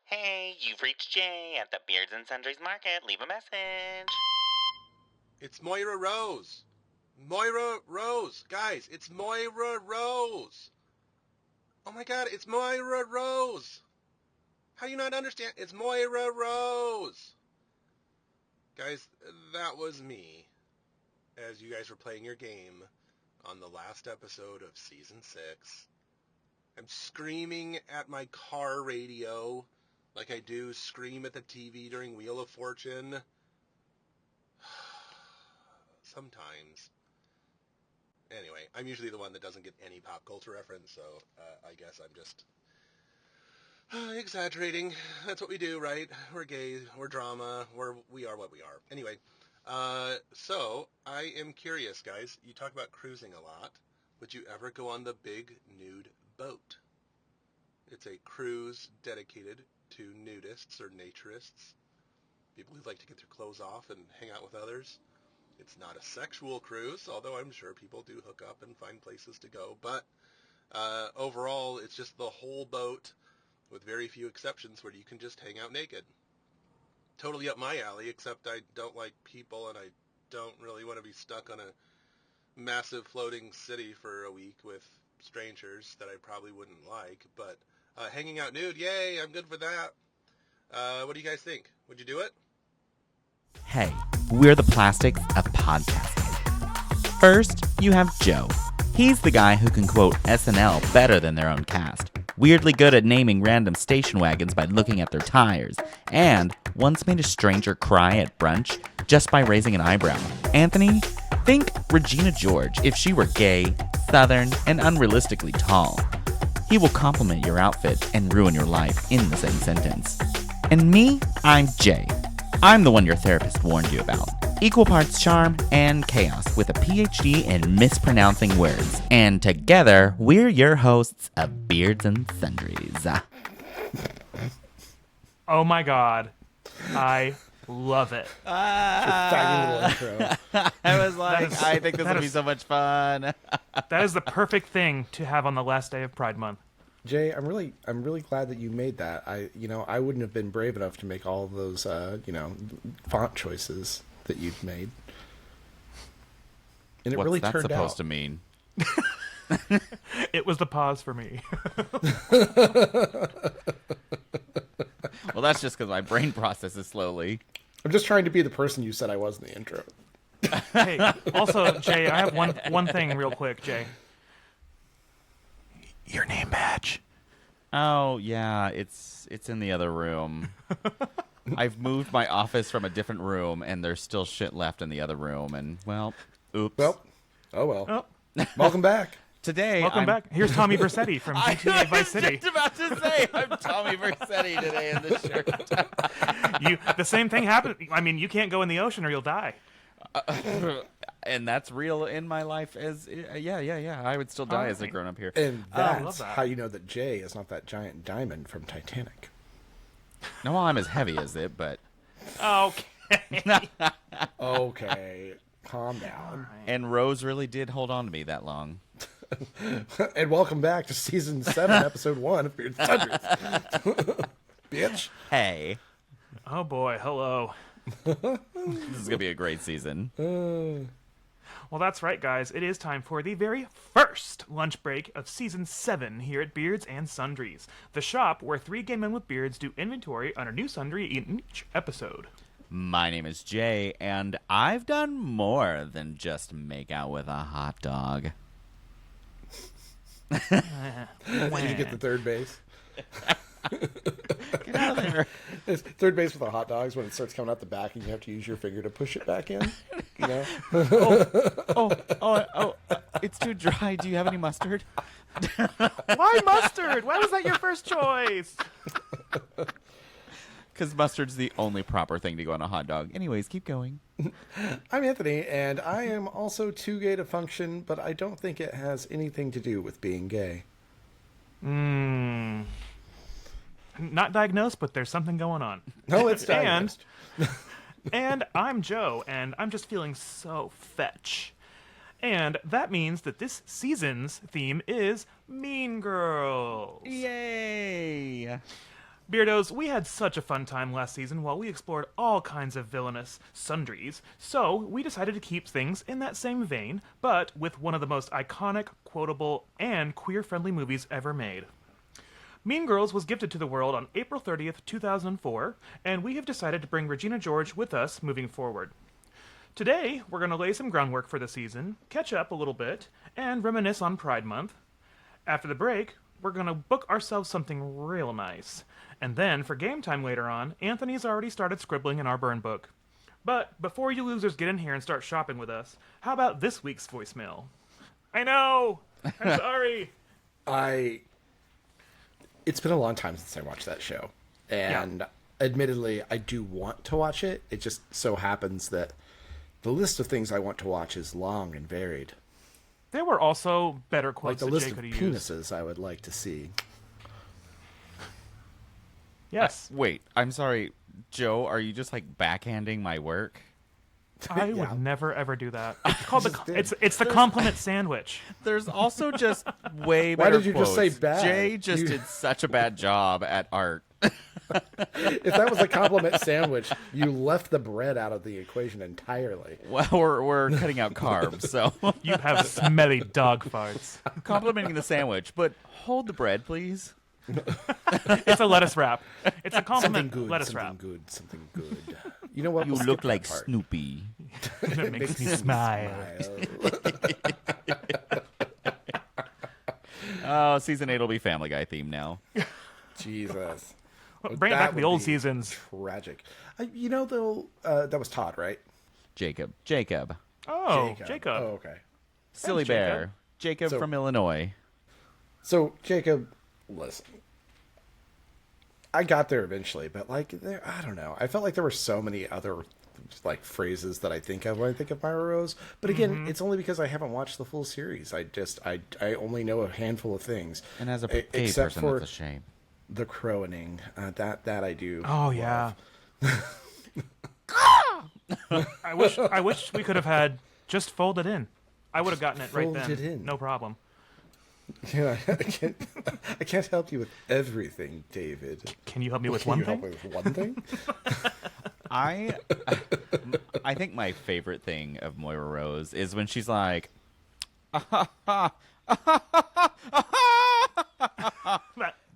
Hey, you've reached Jay at the Beards and Sundries Market. Leave a message. It's Moira Rose. Moira Rose. Guys, it's Moira Rose. Oh my god, it's Moira Rose. How do you not understand? It's Moira Rose. Guys, that was me as you guys were playing your game on the last episode of Season 6. I'm screaming at my car radio like I do scream at the TV during Wheel of Fortune. Sometimes. Anyway, I'm usually the one that doesn't get any pop culture reference, so I guess I'm just exaggerating. That's what we do, right? We're gay, we're drama, we are what we are. Anyway, so I am curious, guys. You talk about cruising a lot. Would you ever go on the Big Nude Boat? It's a cruise dedicated to nudists or naturists, people who like to get their clothes off and hang out with others. It's not a sexual cruise, although I'm sure people do hook up and find places to go. But overall, it's just the whole boat, with very few exceptions, where you can just hang out naked. Totally up my alley, except I don't like people, and I don't really want to be stuck on a massive floating city for a week with strangers that I probably wouldn't like. But hanging out nude, yay, I'm good for that. What do you guys think? Would you do it? Hey, we're the plastics of podcasting. First, you have Joe. He's the guy who can quote SNL better than their own cast, weirdly good at naming random station wagons by looking at their tires, and once made a stranger cry at brunch just by raising an eyebrow. Anthony, think Regina George if she were gay, southern, and unrealistically tall. He will compliment your outfit and ruin your life in the same sentence. And me, I'm Jay. I'm the one your therapist warned you about. Equal parts charm and chaos with a PhD in mispronouncing words. And together, we're your hosts of Beards and Sundries. Oh my god. I love it. Little intro. I was like, That is- I think this that would be is- so much fun. That is the perfect thing to have on the last day of Pride Month. Jay, I'm really glad that you made that. I wouldn't have been brave enough to make all of those font choices that you'd made. And it What's really that turned supposed out. to mean? It was the pause for me. Well, that's just because my brain processes slowly. I'm just trying to be the person you said I was in the intro. Hey, also, Jay, I have one thing real quick, Jay. Your name badge. Oh, yeah, it's in the other room. I've moved my office from a different room, and there's still shit left in the other room, and, well, oops. Well, oh well. Oh, Welcome back. Today, welcome back. Here's Tommy Vercetti from GTA Vice City. just about to say, I'm Tommy Vercetti today in this shirt. The same thing happened. I mean, you can't go in the ocean or you'll die. And that's real in my life as, yeah. I would still die as a Alright. grown-up here. And love that's that. how you know that Jay is not that giant diamond from Titanic. No, well, I'm as heavy as it, but... Okay. Okay, calm down. And Rose really did hold on to me that long. And welcome back to season 7, episode 1 of Beards and Sundries. Bitch. Hey, Oh boy, hello. this is going to be a great season. Well, that's right, guys. It is time for the very first lunch break of Season 7 here at Beards and Sundries, the shop where 3 gay men with beards do inventory on a new sundry in each episode. My name is Jay, and I've done more than just make out with a hot dog. Did you get the third base? Get out of there. It's third base with the hot dogs when it starts coming out the back and you have to use your finger to push it back in. You know? It's too dry. Do you have any mustard? Why mustard? Why was that your first choice? Because mustard's the only proper thing to go on a hot dog. Anyways, keep going. I'm Anthony, and I am also too gay to function, but I don't think it has anything to do with being gay. Not diagnosed, but there's something going on. No, it's diagnosed. And I'm Joe, and I'm just feeling so fetch. And that means that this season's theme is Mean Girls. Yay! Beardos, we had such a fun time last season while we explored all kinds of villainous sundries, so we decided to keep things in that same vein, but with one of the most iconic, quotable, and queer-friendly movies ever made. Mean Girls was gifted to the world on April 30th, 2004, and we have decided to bring Regina George with us moving forward. Today, we're going to lay some groundwork for the season, catch up a little bit, and reminisce on Pride Month. After the break, we're going to book ourselves something real nice. And then, for game time later on, Anthony's already started scribbling in our burn book. But before you losers get in here and start shopping with us, how about this week's voicemail? I know! I'm sorry! It's been a long time since I watched that show. And admittedly, I do want to watch it. It just so happens that the list of things I want to watch is long and varied. There were also better Like quotes the that list Jay of could have used. penises I would like to see. Yes. Wait, I'm sorry, Joe. Are you just like backhanding my work? I Yeah. would never ever do that. It's called Just did. it's the compliment sandwich. There's also just way Why better did you just quotes. say bad? Jay just You- did such a bad job at art. If that was a compliment sandwich, you left the bread out of the equation entirely. Well, we're cutting out carbs, so You have smelly dog farts. complimenting the sandwich, but hold the bread, please. It's a lettuce wrap. It's a Something compliment good, lettuce something wrap. good, something good. You know what? You We'll look skip like that part. Snoopy. That makes me smile. Oh, season 8 will be Family Guy themed now. Jesus. Bring it That back to the would old be seasons. Tragic. You know, though, that was Todd, right? Jacob. Oh, Jacob. Oh, okay. Silly Jacob. Bear. Jacob So- from Illinois. So, Jacob, listen. I got there eventually, but, like, I don't know. I felt like there were so many other, like, phrases that I think of when I think of Myra Rose. But again, it's only because I haven't watched the full series. I only know a handful of things. And as a gay except person, for that's a shame. the croning. That I do. Oh yeah. I wish we could have had just folded in. I would have gotten it right Folded then. in. No problem. Yeah, I can't help you with everything, David. Can you help me with Can one you help thing? me with one thing? I think my favorite thing of Moira Rose is when she's like,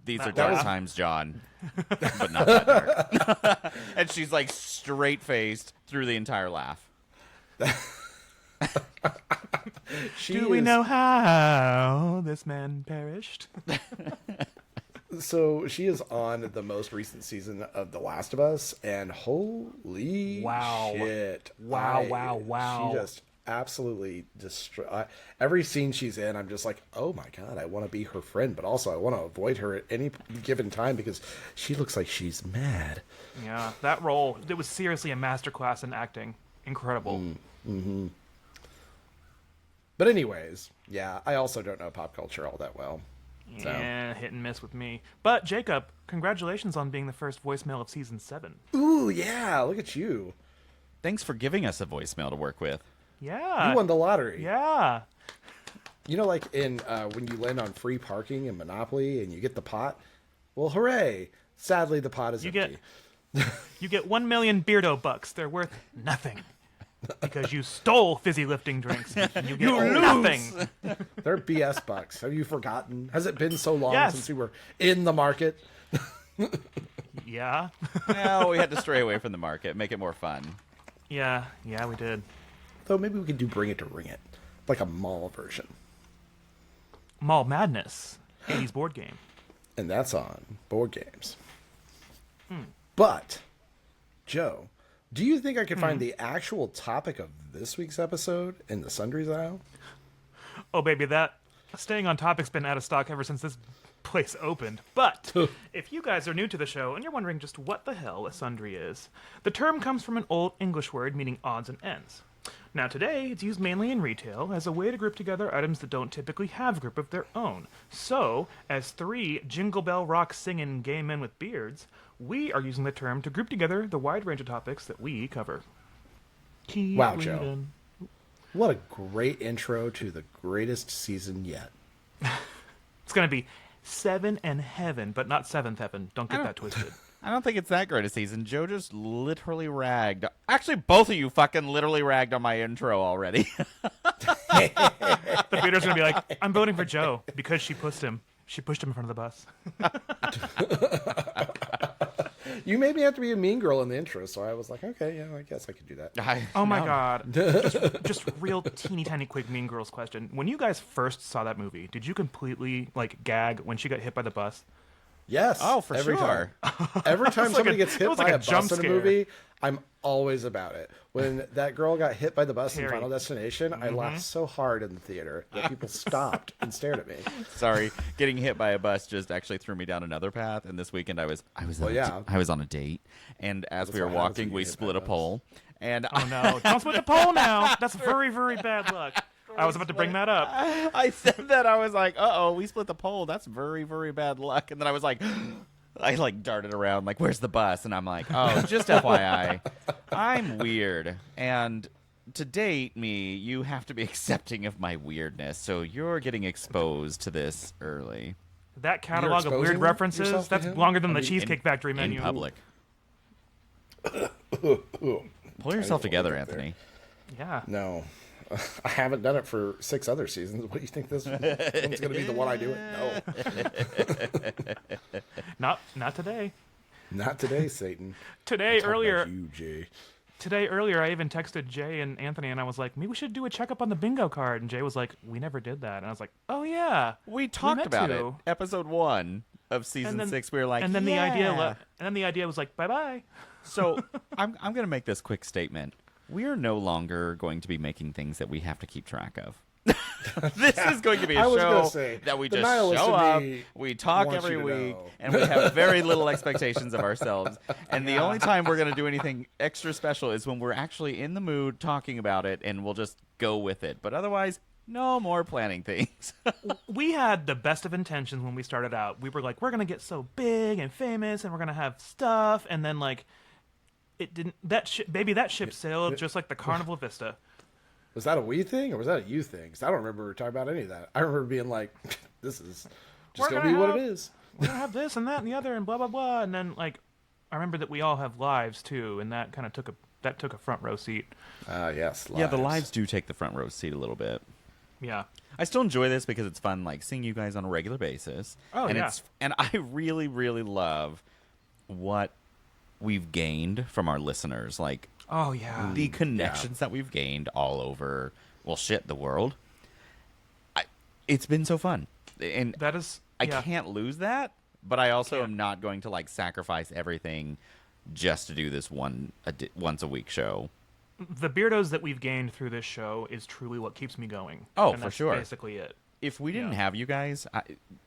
these are dark laugh. times, John, but not that dark. And she's like straight-faced through the entire laugh. Do we know how this man perished? So she is on the most recent season of The Last of Us, and holy Wow. shit! Wow. She just absolutely destroy every scene she's in. I'm just like, oh my god, I want to be her friend, but also I want to avoid her at any given time because she looks like she's mad. Yeah, that role, it was seriously a masterclass in acting. Incredible. But anyways, yeah, I also don't know pop culture all that well. So. Yeah, hit and miss with me. But Jacob, congratulations on being the first voicemail of season 7. Ooh, yeah, look at you. Thanks for giving us a voicemail to work with. Yeah. You won the lottery. Yeah. You know, like in when you land on free parking in Monopoly and you get the pot? Well, hooray. Sadly, the pot is You empty. get 1 million Beardo bucks. They're worth nothing. Because you stole fizzy lifting drinks. And you get nothing. They're BS bucks. Have you forgotten? Has it been so long Yes. since we were in the market? Yeah. Well, we had to stray away from the market, make it more fun. Yeah, we did. Though maybe we could do Bring It to Ring It. Like a mall version. Mall Madness, 80s board game. And that's on board games. But, Joe, do you think I could find the actual topic of this week's episode in the Sundries aisle? Oh, baby, that staying on topic's been out of stock ever since this place opened. But if you guys are new to the show and you're wondering just what the hell a sundry is, the term comes from an old English word meaning odds and ends. Now today, it's used mainly in retail as a way to group together items that don't typically have a group of their own. So, as 3 Jingle Bell Rock singing gay men with beards, we are using the term to group together the wide range of topics that we cover. Keep Wow, Joe. reading. What a great intro to the greatest season yet. It's going to be 7 and Heaven, but not Seventh Heaven. Don't get that twisted. I don't think it's that great a season. Joe just literally ragged. Actually, both of you fucking literally ragged on my intro already. The theater's gonna be like, I'm voting for Joe because she pushed him. She pushed him in front of the bus. You made me have to be a mean girl in the intro, so I was like, okay, yeah, I guess I could do that. Oh my god. Just real teeny tiny quick Mean Girls question. When you guys first saw that movie, did you completely like gag when she got hit by the bus? Yes. Oh, for every sure. Time. Every time like somebody a- gets it hit was by like a a jump bus in a scare. movie, I'm always about it. When that girl got hit by the bus in Terry. Final Destination, I laughed so hard in the theater that people stopped and stared at me. Sorry, getting hit by a bus just actually threw me down another path. And this weekend I was on a date, and as we were what happens walking, when we you get hit split by a a bus. pole. And Oh no. Don't split the pole now. That's very, very bad luck. I was about to bring that up. I said that I was like, "Uh-oh, we split the pole. That's very, very bad luck." And then I was like, I like darted around like, "Where's the bus?" And I'm like, "Oh, just FYI, I'm weird, and to date me, you have to be accepting of my weirdness. So you're getting exposed to this early That catalog of weird exposing references, yourself to that's him? longer than I the mean, Cheesecake Factory in menu. public. Ooh, Pull yourself together, look up there. Anthony." Yeah. no. I haven't done it for 6 other seasons. What do you think this one's going to be the one I do it? No. Not today. Not today, Satan. Today Talk earlier about you, Jay. Today earlier I even texted Jay and Anthony and I was like, maybe we should do a checkup on the bingo card, and Jay was like, we never did that. And I was like, oh yeah. We talked meant about it. to. Episode 1 of season then- 6. We were like, and then yeah. the idea was like, bye-bye. So I'm going to make this quick statement. We are no longer going to be making things that we have to keep track of. This is going to be I a was gonna show say, that we the just nihilist show in up, me we talk wants every you to week, know. and we have very little expectations of ourselves. And the only time we're going to do anything extra special is when we're actually in the mood talking about it, and we'll just go with it. But otherwise, no more planning things. We had the best of intentions when we started out. We were like, we're gonna get so big and famous, and we're gonna have stuff, and then like, it didn't. That ship sailed just like the Carnival Vista. Was that a we thing or was that a you thing? Because I don't remember talking about any of that. I remember being like, this is just We're going to be gonna what it have- is. We're gonna have this and that and the other and blah blah blah, and then like, I remember that we all have lives too, and that kind of took a front row seat. Yes. Yeah, the lives do take the front row seat a little bit. Yeah. I still enjoy this because it's fun, like seeing you guys on a regular basis. Oh, and yeah. And I really, really love what we've gained from our listeners. Like Oh yeah. the connections that we've gained all over, well, shit, the world. It's been so fun, and That is. I yeah. can't lose that. But I also Can't. am not going to like sacrifice everything just to do this once a week show. The beardos that we've gained through this show is truly what keeps me going. Oh, and for that's sure. Basically it. If we didn't Yeah. have you guys,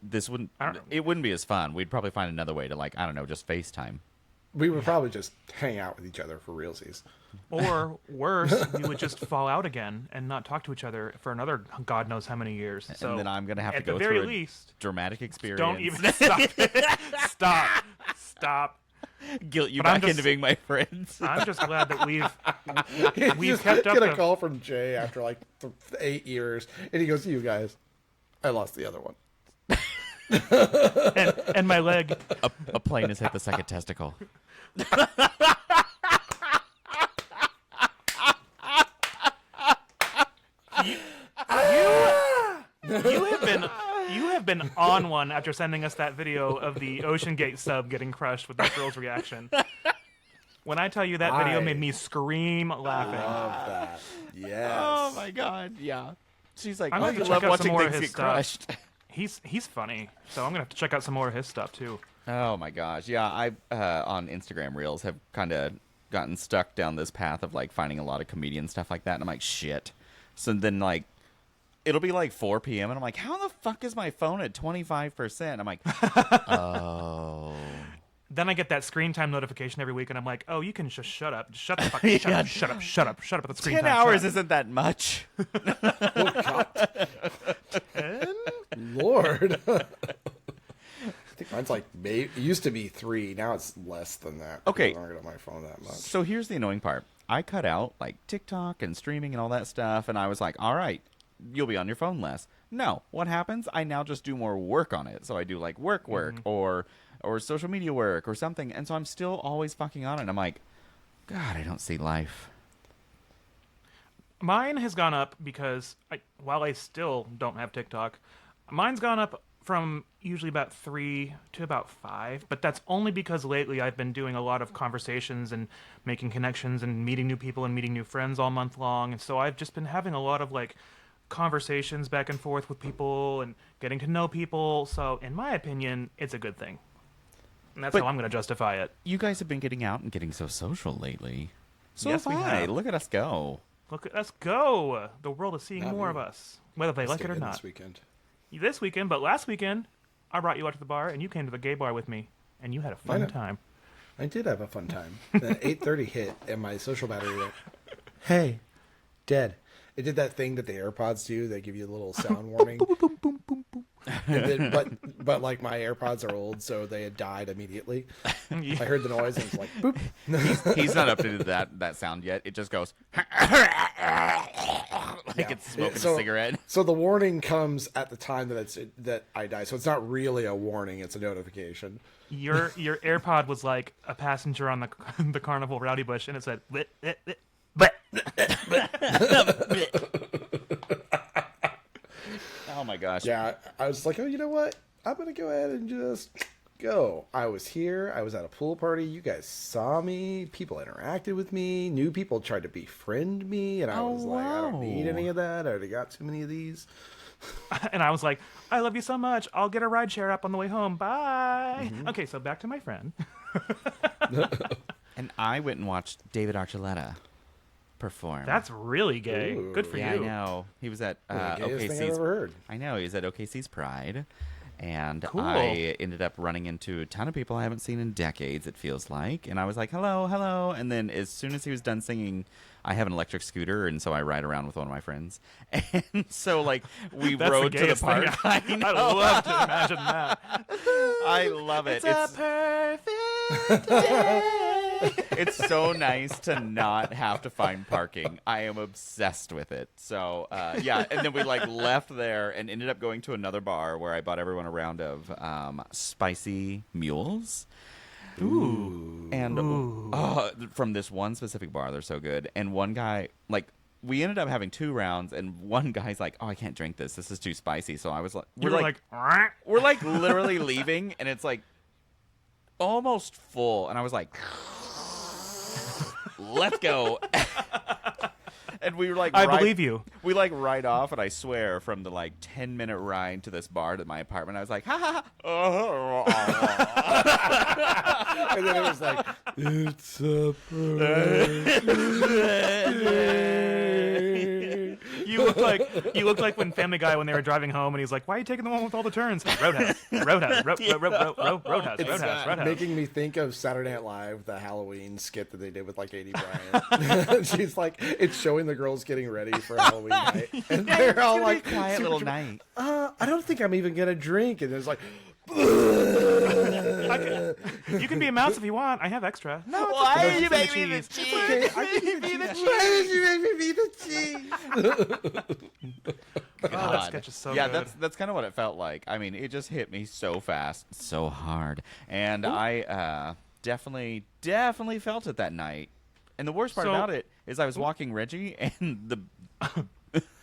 this wouldn't. I don't- It wouldn't be as fun. We'd probably find another way to like, I don't know, just FaceTime. We would probably just hang out with each other for realsies. Or worse, we would just fall out again and not talk to each other for another God knows how many years. So And then I'm gonna have to at go the very through a least, dramatic experience. don't even stop. Stop. guilt you But I'm back into just- being my friends. I'm just glad that we've You just kept up get a the- call from Jay after like 8 years, and he goes, "You guys, I lost the other one." and my leg. a plane has hit the second testicle. You have been on one after sending us that video of the Ocean Gate sub getting crushed with that girl's reaction. When I tell you that video I made me scream laughing. Love that. Yes. Oh my god, yeah. She's like, I'm oh, gonna you have to love check out some watching more of things his get stuff. crushed. He's funny, so I'm gonna have to check out some more of his stuff too. Oh my gosh, yeah. I on Instagram Reels have kind of gotten stuck down this path of like finding a lot of comedian stuff like that, and I'm like, shit. So then like, it'll be like 4 p.m. and I'm like, how the fuck is my phone at 25%? I'm like, oh. Then I get that screen time notification every week, and I'm like, "Oh, you can just shut up, shut the fuck, shut up, shut up, shut up, shut up at the screen 10 time." hours shut up." isn't that much. Lord. I think mine's like it used to be 3. Now it's less than that. Okay. I don't get on my phone that much. So here's the annoying part. I cut out like TikTok and streaming and all that stuff, and I was like, all right, you'll be on your phone less. No. What happens? I now just do more work on it. So I do like work or social media work or something. And so I'm still always fucking on it. I'm like, God, I don't see life. Mine has gone up because while I still don't have TikTok, mine's gone up from usually about 3 to about 5, but that's only because lately I've been doing a lot of conversations and making connections and meeting new people and meeting new friends all month long, and so I've just been having a lot of like conversations back and forth with people and getting to know people. So in my opinion, it's a good thing. And that's how I'm going to justify it. You guys have been getting out and getting so social lately. So Yes, we have. Look at us go. Look at us go. The world is seeing more of us, whether they like it or not. This weekend, but last weekend, I brought you out to the bar, and you came to the gay bar with me, and you had a fun time. I did have a fun time. Then 8:30 hit, and my social battery went, hey, dead. It did that thing that the AirPods do. They give you a little sound warning. And then, but like my AirPods are old, so they had died immediately. I heard the noise and it was like, boop. He's not up to that sound yet. It just goes like it's smoking a cigarette. So the warning comes at the time that I die. So it's not really a warning; it's a notification. Your AirPod was like a passenger on the Carnival Rowdy Bush, and it said, "Bleh, bleh, bleh, Oh my gosh. Yeah, I was like, oh, you know what? I'm going to go ahead and just go. I was here. I was at a pool party. You guys saw me. People interacted with me. New people tried to befriend me. And I was like, I don't need any of that. I already got too many of these. And I was like, I love you so much. I'll get a ride share up on the way home. Bye. Mm-hmm. Okay, so back to my friend. And I went and watched David Archuleta perform. That's really gay. Ooh. Good for you. I know. He was at The gayest thing I've OKC's. ever heard. I know. He was at OKC's Pride. And Cool. I ended up running into a ton of people I haven't seen in decades, it feels like. And I was like, hello, hello. And then as soon as he was done singing, I have an electric scooter, and so I ride around with one of my friends. And so, like, we rode to the park. I'd love to imagine that. I love it. It's a perfect day. It's so nice to not have to find parking. I am obsessed with it. So, yeah. And then we, like, left there and ended up going to another bar where I bought everyone a round of spicy mules. Ooh. And from this one specific bar, they're so good. And one guy, like, we ended up having 2 rounds, and one guy's like, "Oh, I can't drink this. This is too spicy." So I was like, we're like literally leaving, and it's like almost full, and I was like, "Let's go." And we were like, I believe you. We like ride off, and I swear, from the like 10-minute ride to this bar to my apartment, I was like, ha ha ha. And then it was like, it's a perfect day. You look like when Family Guy, when they were driving home, and he's like, "Why are you taking the one with all the turns?" Roadhouse, Roadhouse. Making me think of Saturday Night Live, the Halloween skit that they did with like Katie Bryant. She's like, it's showing the girls getting ready for Halloween night, and they're all like, quiet little night. I don't think I'm even gonna drink, and it's like. You can be a mouse if you want. I have extra. No, Why did you make me the cheese? Why did you make me be the cheese? Oh, that sketch is so good. That's kind of what it felt like. I mean, it just hit me so fast, so hard, and I definitely felt it that night. And the worst part about it is I was walking Reggie, and the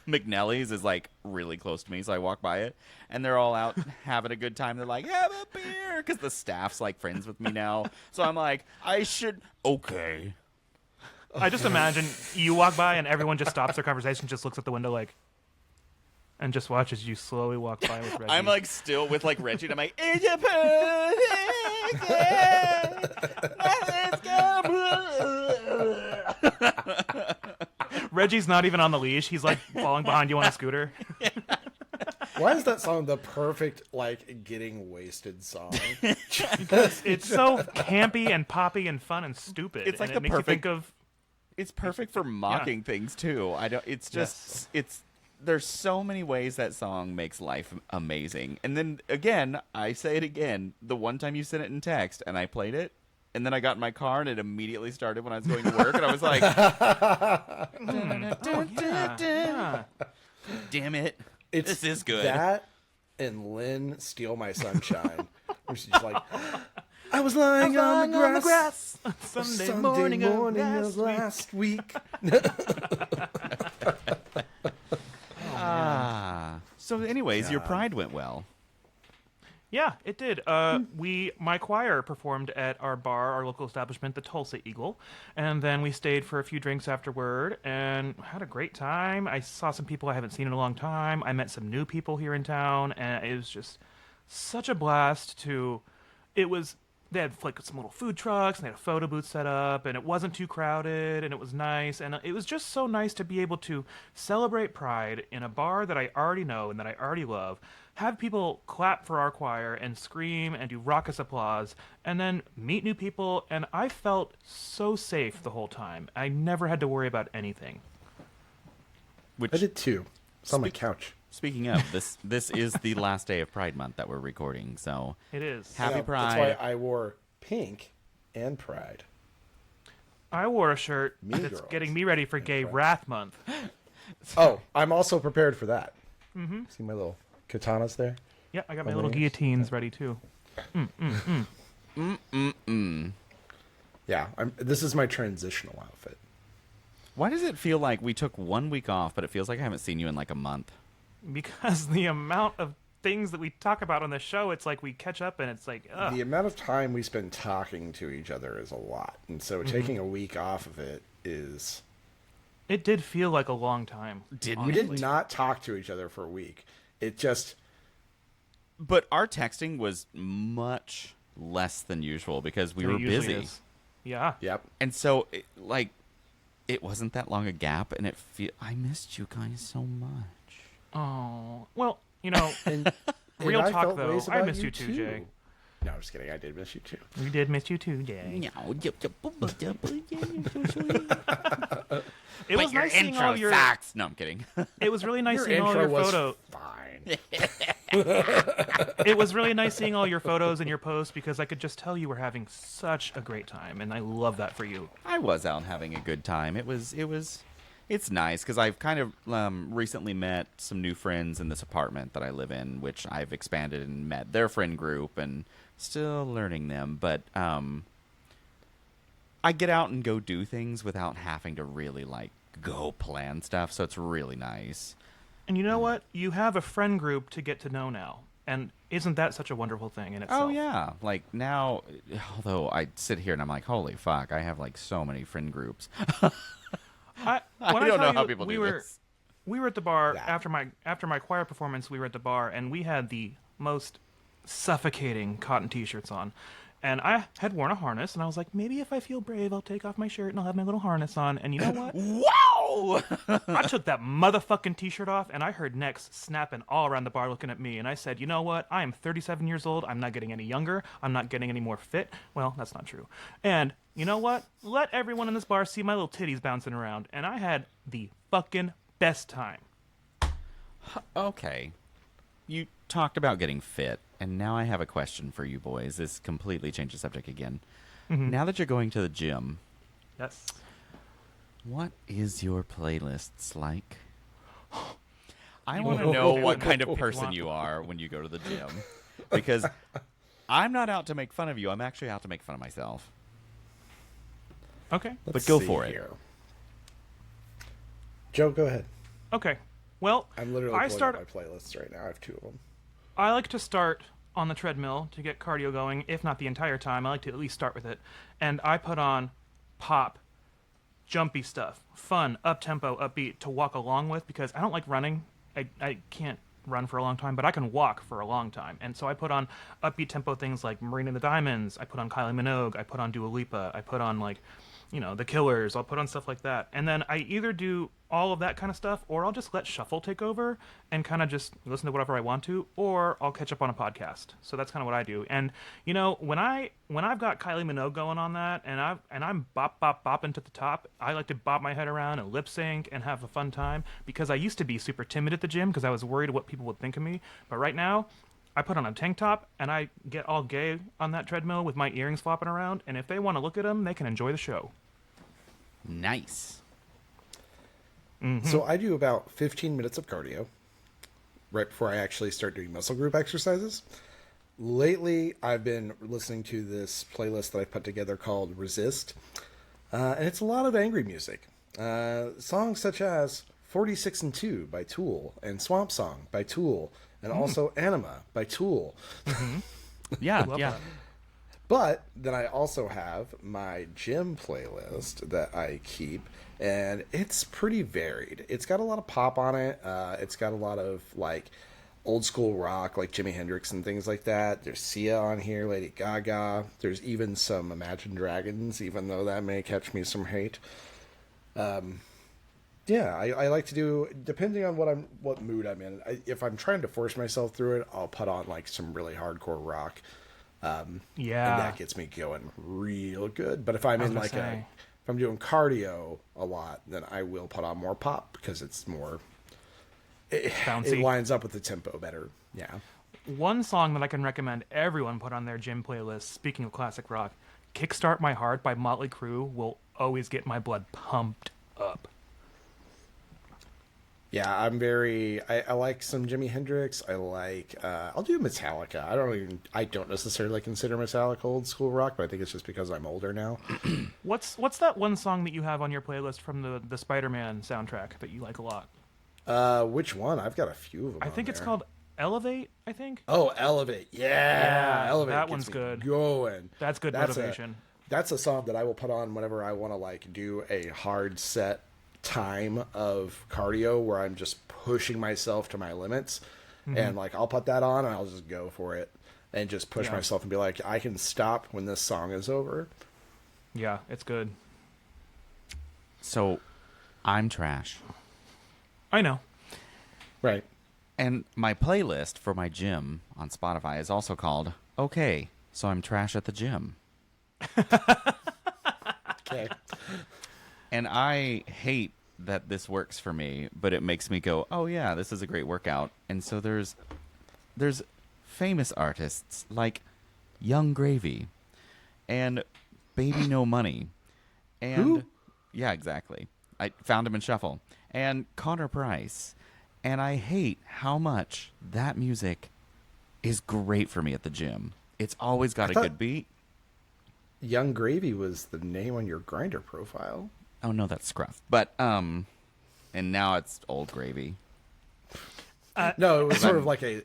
McNelly's is like really close to me, so I walk by it, and they're all out having a good time. They're like, "Have a beer," because the staff's like friends with me now. So I'm like, okay. I just imagine you walk by and everyone just stops their conversation, just looks at the window like, and just watches you slowly walk by with Reggie. I'm like still with like Reggie, and I'm like, "It's a perfect day. Let's go." Reggie's not even on the leash. He's like falling behind you on a scooter. Why is that song the perfect, like, getting wasted song? Because it's so campy and poppy and fun and stupid. It's like and the it makes you perfect. think of. It's perfect for mocking things too. I don't. It's just. It's. There's so many ways that song makes life amazing. And then again, I say it again. The one time you sent it in text, and I played it. And then I got in my car, and it immediately started when I was going to work, and I was like, Yeah. "Damn it!" It's This is good. That and Lynn Steal My Sunshine. Where she's just like, I was lying on the grass. Sunday morning of last week. So anyways, your Pride went well. Yeah, it did. My choir performed at our bar, our local establishment, the Tulsa Eagle, and then we stayed for a few drinks afterward and had a great time. I saw some people I haven't seen in a long time. I met some new people here in town, and it was just such a blast to. They had like some little food trucks, and they had a photo booth set up, and it wasn't too crowded, and it was nice, and it was just so nice to be able to celebrate Pride in a bar that I already know and that I already love, have people clap for our choir and scream and do raucous applause, and then meet new people, and I felt so safe the whole time. I never had to worry about anything. I did too. It's on my couch. Speaking of, this is the last day of Pride Month that we're recording, so It is. happy Pride. That's why I wore pink and Pride. I wore a shirt Mean that's Girls. getting me ready for Gay Wrath Month. Oh, I'm also prepared for that. Mm-hmm. See my little katanas there? Yeah, I got my Oh, little nice. guillotines ready too. Yeah, this is my transitional outfit. Why does it feel like we took 1 week off, but it feels like I haven't seen you in like a month? Because the amount of things that we talk about on the show, it's like we catch up and it's like, ugh. The amount of time we spend talking to each other is a lot. And so taking a week off of it is... It did feel like a long time. Didn't We did not talk to each other for a week. It just... But our texting was much less than usual because we were It usually busy. is. Yeah. Yep. And so, it wasn't that long a gap, and I missed you guys so much. Oh. Well, you know, And real I talk felt though, ways I about miss you too, Jay. No, I'm just kidding. I did miss you too. We did miss you too, Jay. It was nice seeing all your. socks. No, I'm kidding. It was really nice Your seeing all intro your was photos. fine. It was really nice seeing all your photos and your posts because I could just tell you were having such a great time, and I love that for you. I was out having a good time. It's nice because I've kind of recently met some new friends in this apartment that I live in, which I've expanded and met their friend group and still learning them. But I get out and go do things without having to really go plan stuff. So it's really nice. And you know what? You have a friend group to get to know now. And isn't that such a wonderful thing in itself? Oh, yeah. Like now, although I sit here and I'm like, holy fuck, I have so many friend groups. I don't tell know you, how people do this. We were at the bar Yeah. after my choir performance. We were at the bar and we had the most suffocating cotton t-shirts on, and I had worn a harness. And I was like, maybe if I feel brave, I'll take off my shirt and I'll have my little harness on. And you know what? Wow! I took that motherfucking t-shirt off, and I heard necks snapping all around the bar looking at me. And I said, you know what? I am 37 years old. I'm not getting any younger. I'm not getting any more fit. Well, that's not true. And you know what? Let everyone in this bar see my little titties bouncing around. And I had the fucking best time. Okay. You talked about getting fit, and now I have a question for you boys. This completely changes subject again. Now that you're going to the gym, Yes. what is your playlists like? I want to know what kind of person you are when you go to the gym. Because I'm not out to make fun of you. I'm actually out to make fun of myself. Okay. But go for it. Joe, go ahead. Okay. Well, I'm literally I pulling start. up my playlists right now. I have 2 of them. I like to start on the treadmill to get cardio going, if not the entire time. I like to at least start with it. And I put on pop, jumpy stuff, fun, up-tempo, upbeat to walk along with because I don't like running. I can't run for a long time, but I can walk for a long time. And so I put on upbeat tempo things like Marina and the Diamonds. I put on Kylie Minogue. I put on Dua Lipa. I put on The Killers. I'll put on stuff like that. And then I either do all of that kind of stuff, or I'll just let shuffle take over and kind of just listen to whatever I want to, or I'll catch up on a podcast. So that's kind of what I do. And when I've got Kylie Minogue going on that, and I'm bopping to the top, I like to bop my head around and lip sync and have a fun time because I used to be super timid at the gym because I was worried what people would think of me. But right now, I put on a tank top and I get all gay on that treadmill with my earrings flopping around. And if they want to look at them, they can enjoy the show. Nice. So I do about 15 minutes of cardio. right before I actually start doing muscle group exercises. Lately, I've been listening to this playlist that I put together called Resist, and it's a lot of angry music. Songs such as 46 and 2 by Tool, and Swamp Song by Tool, and also Anima by Tool. Yeah, Love yeah. that. But then I also have my gym playlist that I keep, and it's pretty varied. It's got a lot of pop on it. It's got a lot of like old school rock, like Jimi Hendrix and things like that. There's Sia on here, Lady Gaga. There's even some Imagine Dragons, even though that may catch me some hate. Yeah, I like to do, depending on what mood I'm in. If I'm trying to force myself through it, I'll put on like some really hardcore rock. And that gets me going real good. But if I'm in like if I'm doing cardio a lot, then I will put on more pop because it's more Bouncy. it lines up with the tempo better. Yeah. One song that I can recommend everyone put on their gym playlist, speaking of classic rock, Kickstart My Heart by Motley Crue will always get my blood pumped up. Yeah, I like some Jimi Hendrix. I'll do Metallica. I don't necessarily consider Metallica old school rock, but I think it's just because I'm older now. What's that one song that you have on your playlist from the Spider-Man soundtrack that you like a lot? Which one? I've got a few of them. I think it's there. called Elevate, I think. Oh, Elevate. Yeah, Elevate. that gets one's me good. Going. That's good motivation. That's a song that I will put on whenever I want to like do a hard set time of cardio where I'm just pushing myself to my limits, and like I'll put that on and I'll just go for it and just push myself and be like, I can stop when this song is over. Yeah, it's good. So, I'm trash. I know. Right. And my playlist for my gym on Spotify is also called Okay, so I'm trash at the gym. Okay. And I hate that this works for me, but it makes me go, oh yeah, this is a great workout. And so there's famous artists like Young Gravy and Baby No Money. And Who? Yeah, exactly. I found him in Shuffle. And Connor Price. And I hate how much that music is great for me at the gym. It's always got a good beat. Young Gravy was the name on your Grinder profile. Oh no, that's Scruff. But and now it's Old Gravy. No, it was sort of like a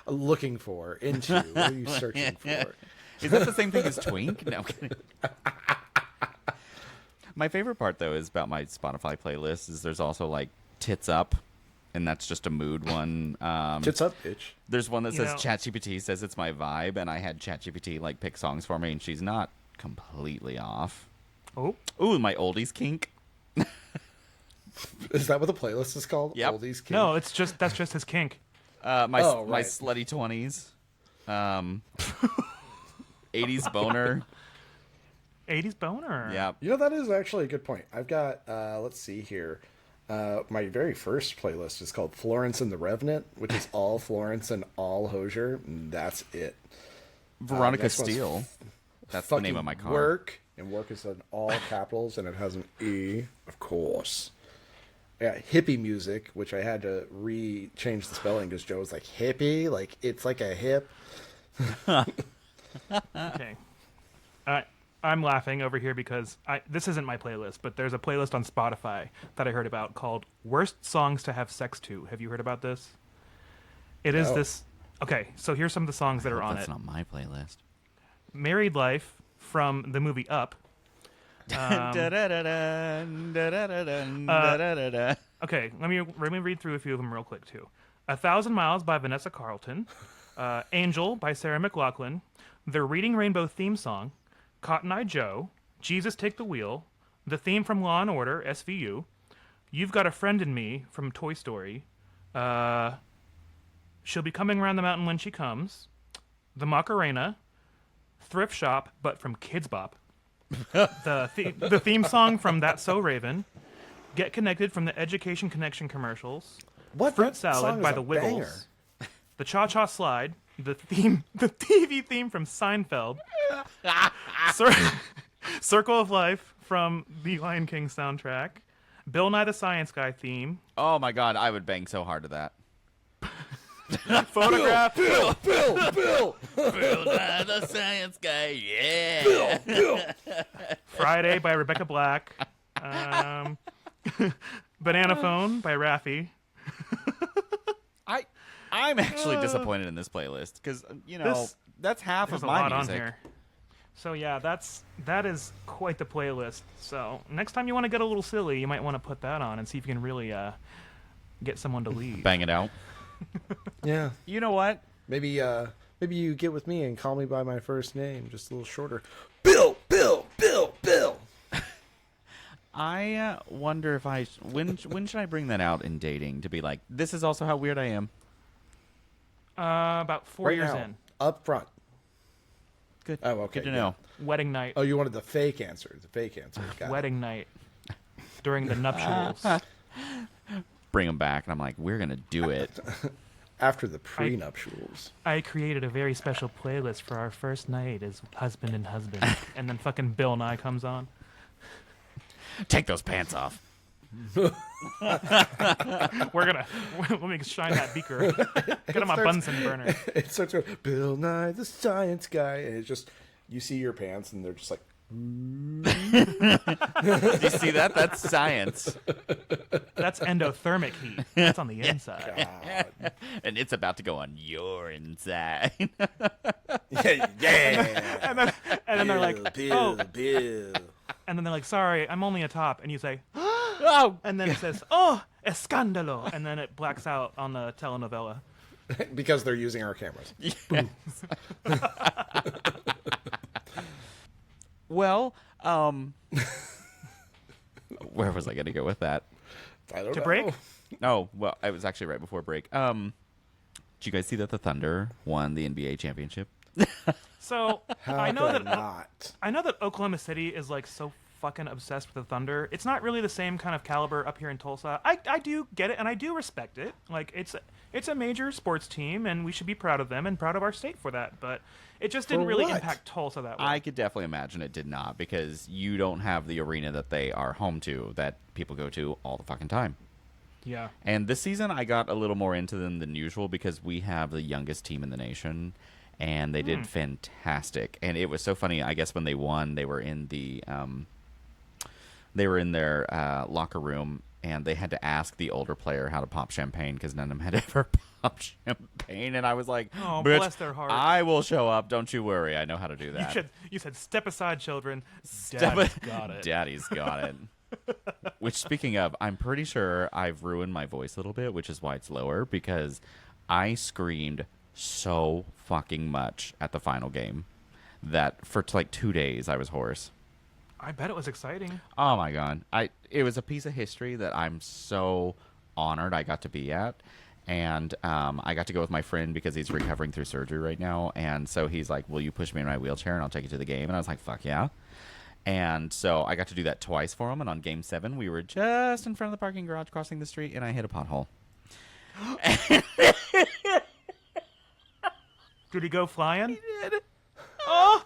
looking for, into. What are you searching for? Is that the same thing as Twink? No, I'm kidding. My favorite part though is about my Spotify playlist is there's also like Tits Up, and that's just a mood one. Tits up, bitch. There's one that says know- ChatGPT says it's my vibe, and I had ChatGPT like pick songs for me, and she's not completely off. Oh, Ooh, my oldies kink. Is that what the playlist is called? Yep. Oldies King? no, that's just his kink. My Oh, my right. slutty 20s. 80s boner. 80s boner. Yeah. You know, that is actually a good point. I've got, let's see here. My very first playlist is called Florence and the Revenant, which is all Florence and all Hosier. And that's it. Veronica next one's Steele. That's the name of my car. Work. And work is in all capitals, and it has an E, of course. Yeah, hippie music, which I had to change the spelling because Joe was like, hippie? Like, it's like a hip. Okay. I'm laughing over here because this isn't my playlist, but there's a playlist on Spotify that I heard about called Worst Songs to Have Sex To. Have you heard about this? It is No. this. Okay, so here's some of the songs that are on That's it. not my playlist. Married Life from the movie Up. Okay, let me read through a few of them real quick too. 1,000 Miles by Vanessa Carlton, Angel by Sarah McLachlan, the Reading Rainbow theme song, Cotton Eye Joe, Jesus Take the Wheel, the theme from Law and Order SVU, You've Got a Friend in Me from Toy Story, She'll Be Coming Around the Mountain When She Comes, the Macarena, Thrift Shop but from Kids Bop, the theme song from That's So Raven, Get Connected from the Education Connection commercials, What? Fruit That song Salad is by a the Wiggles, banger. the Cha Cha Slide, the TV theme from Seinfeld, Circle of Life from the Lion King soundtrack, Bill Nye the Science Guy theme, Oh my god, I would bang so hard to that. Photograph. Bill. Bill Nye the Science Guy, yeah. Bill. Friday by Rebecca Black. Banana Phone by Raffi. I'm actually disappointed in this playlist because that's half There's of a my lot music. on here. So yeah, that is quite the playlist. So next time you want to get a little silly, you might want to put that on and see if you can really get someone to leave. Bang it out. Yeah. You know what? Maybe you get with me and call me by my first name, just a little shorter. Bill. I wonder if when should I bring that out in dating to be like, this is also how weird I am. About 4 Right years now, in. up front. Good. Oh, okay. Good to know. Wedding night. Oh, you wanted the fake answer. The fake answer. Got it. Wedding night. During the nuptials. Bring them back, and I'm like, we're gonna do it. After the prenuptials. I created a very special playlist for our first night as husband and husband. And then fucking Bill Nye comes on. Take those pants off. Let me shine that beaker. Get on my Bunsen burner. It starts with Bill Nye the Science Guy, and it's just you see your pants, and they're just like. Do you see that? That's science. That's endothermic heat. That's on the inside. God. And it's about to go on your inside. Yeah. And then they're like, Bill. and then they're like, sorry, I'm only a top. And you say, Oh, and then it says, oh, escándalo. And then it blacks out on the telenovela. Because they're using our cameras. well, where was I going to go with that? I don't To know. break? Oh, well, I was actually right before break. Did you guys see that the Thunder won the NBA championship? So How I know could that not. I know that Oklahoma City is like so fucking obsessed with the Thunder. It's not really the same kind of caliber up here in Tulsa. I do get it and I do respect it. Like it's a major sports team and we should be proud of them and proud of our state for that. But it just didn't really what? impact Tulsa that way. I could definitely imagine it did not because you don't have the arena that they are home to that people go to all the fucking time. Yeah. And this season, I got a little more into them than usual because we have the youngest team in the nation, and they did fantastic. And it was so funny. I guess when they won, they were in their locker room, and they had to ask the older player how to pop champagne because none of them had ever popped champagne. And I was like, Oh, "Bitch, bless their hearts." I will show up. Don't you worry. I know how to do that." You said step aside, children. Step Daddy's it- got it. Daddy's got it. Which, speaking of, I'm pretty sure I've ruined my voice a little bit, which is why it's lower, because I screamed so fucking much at the final game that for like 2 days I was hoarse. I bet it was exciting. Oh my god. It was a piece of history that I'm so honored I got to be at. And I got to go with my friend because he's recovering through surgery right now. And so he's like, will you push me in my wheelchair and I'll take you to the game? And I was like, fuck yeah. And so I got to do that twice for him. And on game 7, we were just in front of the parking garage crossing the street, and I hit a pothole. Did he go flying? He did. Oh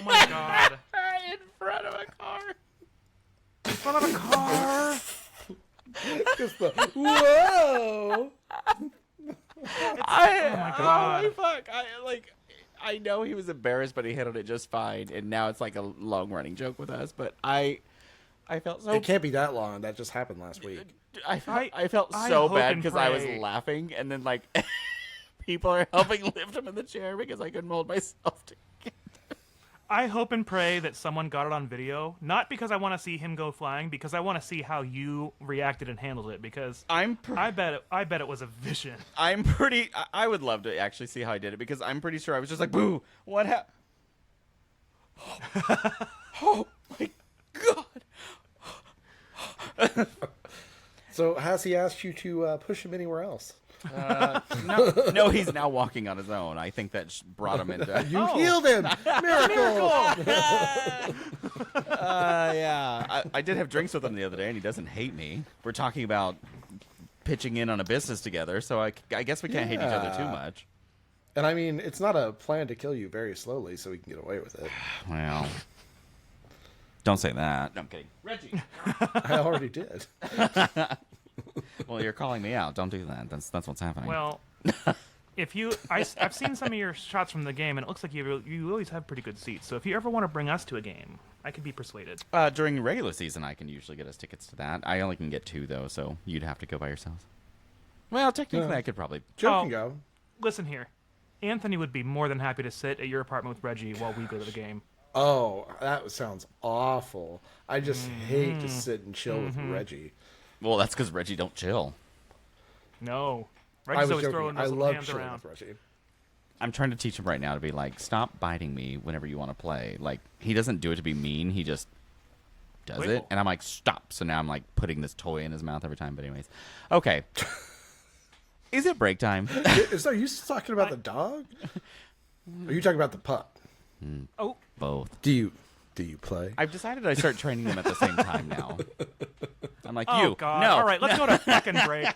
my god. In front of a car. In front of a car. Just the, whoa! Oh my God. Holy fuck. I know he was embarrassed, but he handled it just fine. And now it's like a long running joke with us. But I felt so It can't be that long. That just happened last week. I I felt so hope bad and because I was pray. laughing, and then like people are helping lift him in the chair because I couldn't hold myself together. I hope and pray that someone got it on video, not because I want to see him go flying, because I want to see how you reacted and handled it. Because I bet it was a vision. I would love to actually see how I did it because I'm pretty sure I was just like, boo, what happened? Oh my god. So has he asked you to push him anywhere else? No, he's now walking on his own. I think that brought him into. You healed him! Miracle! Yeah, I did have drinks with him the other day, and he doesn't hate me. We're talking about pitching in on a business together, so I guess we can't hate each other too much. And I mean, it's not a plan to kill you very slowly so we can get away with it. Well, Don't say that. No, I'm kidding. Reggie. I already did. Well, you're calling me out. Don't do that. That's what's happening. Well, I've seen some of your shots from the game, and it looks like you always have pretty good seats. So if you ever want to bring us to a game, I could be persuaded. During regular season, I can usually get us tickets to that. I only can get 2, though, so you'd have to go by yourselves. Well, technically, I could probably... Joe can go. Listen here. Anthony would be more than happy to sit at your apartment with Reggie while we go to the game. Oh, that sounds awful. I just hate to sit and chill with Reggie. Well, that's because Reggie don't chill. No. I Reggie's was always joking. throwing I those love hands chilling around. with Reggie. I'm trying to teach him right now to be like, stop biting me whenever you want to play. Like, he doesn't do it to be mean. He just does it. Playful. And I'm like, stop. So now I'm like putting this toy in his mouth every time. But anyways. Okay. Is it break time? Are you talking about the dog? Are you talking about the pup? Oh, Both. Do you play? I've decided I start training them at the same time now. I'm like, oh you. God. No. All right, let's go to fucking break.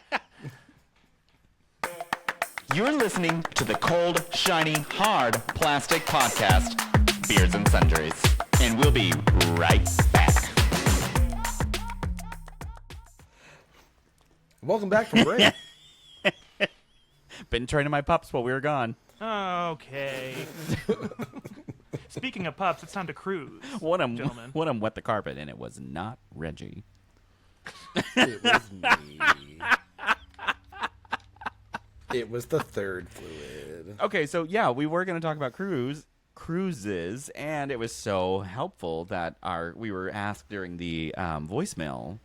You're listening to the cold, shiny, hard plastic podcast, Beards and Sundries. And we'll be right back. Welcome back from break. Been training my pups while we were gone. Okay. Speaking of pups, it's time to cruise. One of gentlemen. them wet the carpet, and it was not Reggie. It was me. It was the third fluid. Okay, so yeah, we were going to talk about cruises, and it was so helpful that we were asked during the voicemail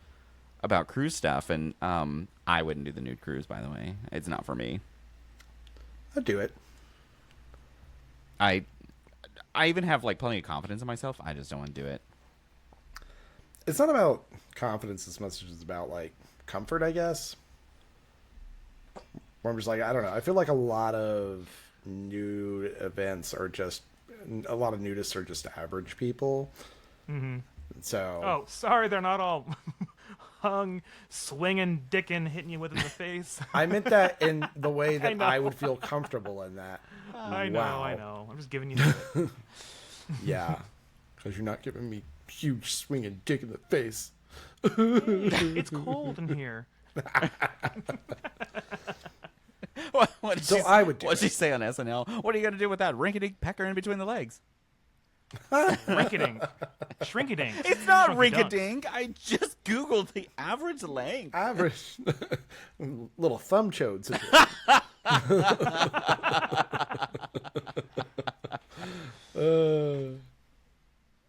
about cruise stuff, and I wouldn't do the nude cruise, by the way. It's not for me. I'd do it. I even have like plenty of confidence in myself. I just don't want to do it. It's not about confidence as much as it's about like comfort, I guess. Where I'm just like, I don't know. I feel like a lot of nude events are just a lot of nudists are just average people. Mm-hmm. So. Oh, sorry, they're not all hung, swinging, dicking, hitting you with in the face. I meant that in the way that know. I would feel comfortable in that. I know, Wow. I know. I'm just giving you. Yeah, because you're not giving me huge swinging dick in the face. It's cold in here. What did So she, I would do What'd it. she say on SNL? What are you going to do with that rinky-dink pecker in between the legs? Rinky-dink. Shrinky-dink. It's not Shrunky-dunk. rinky-dink. I just Googled the average length. Average little thumb chode situation.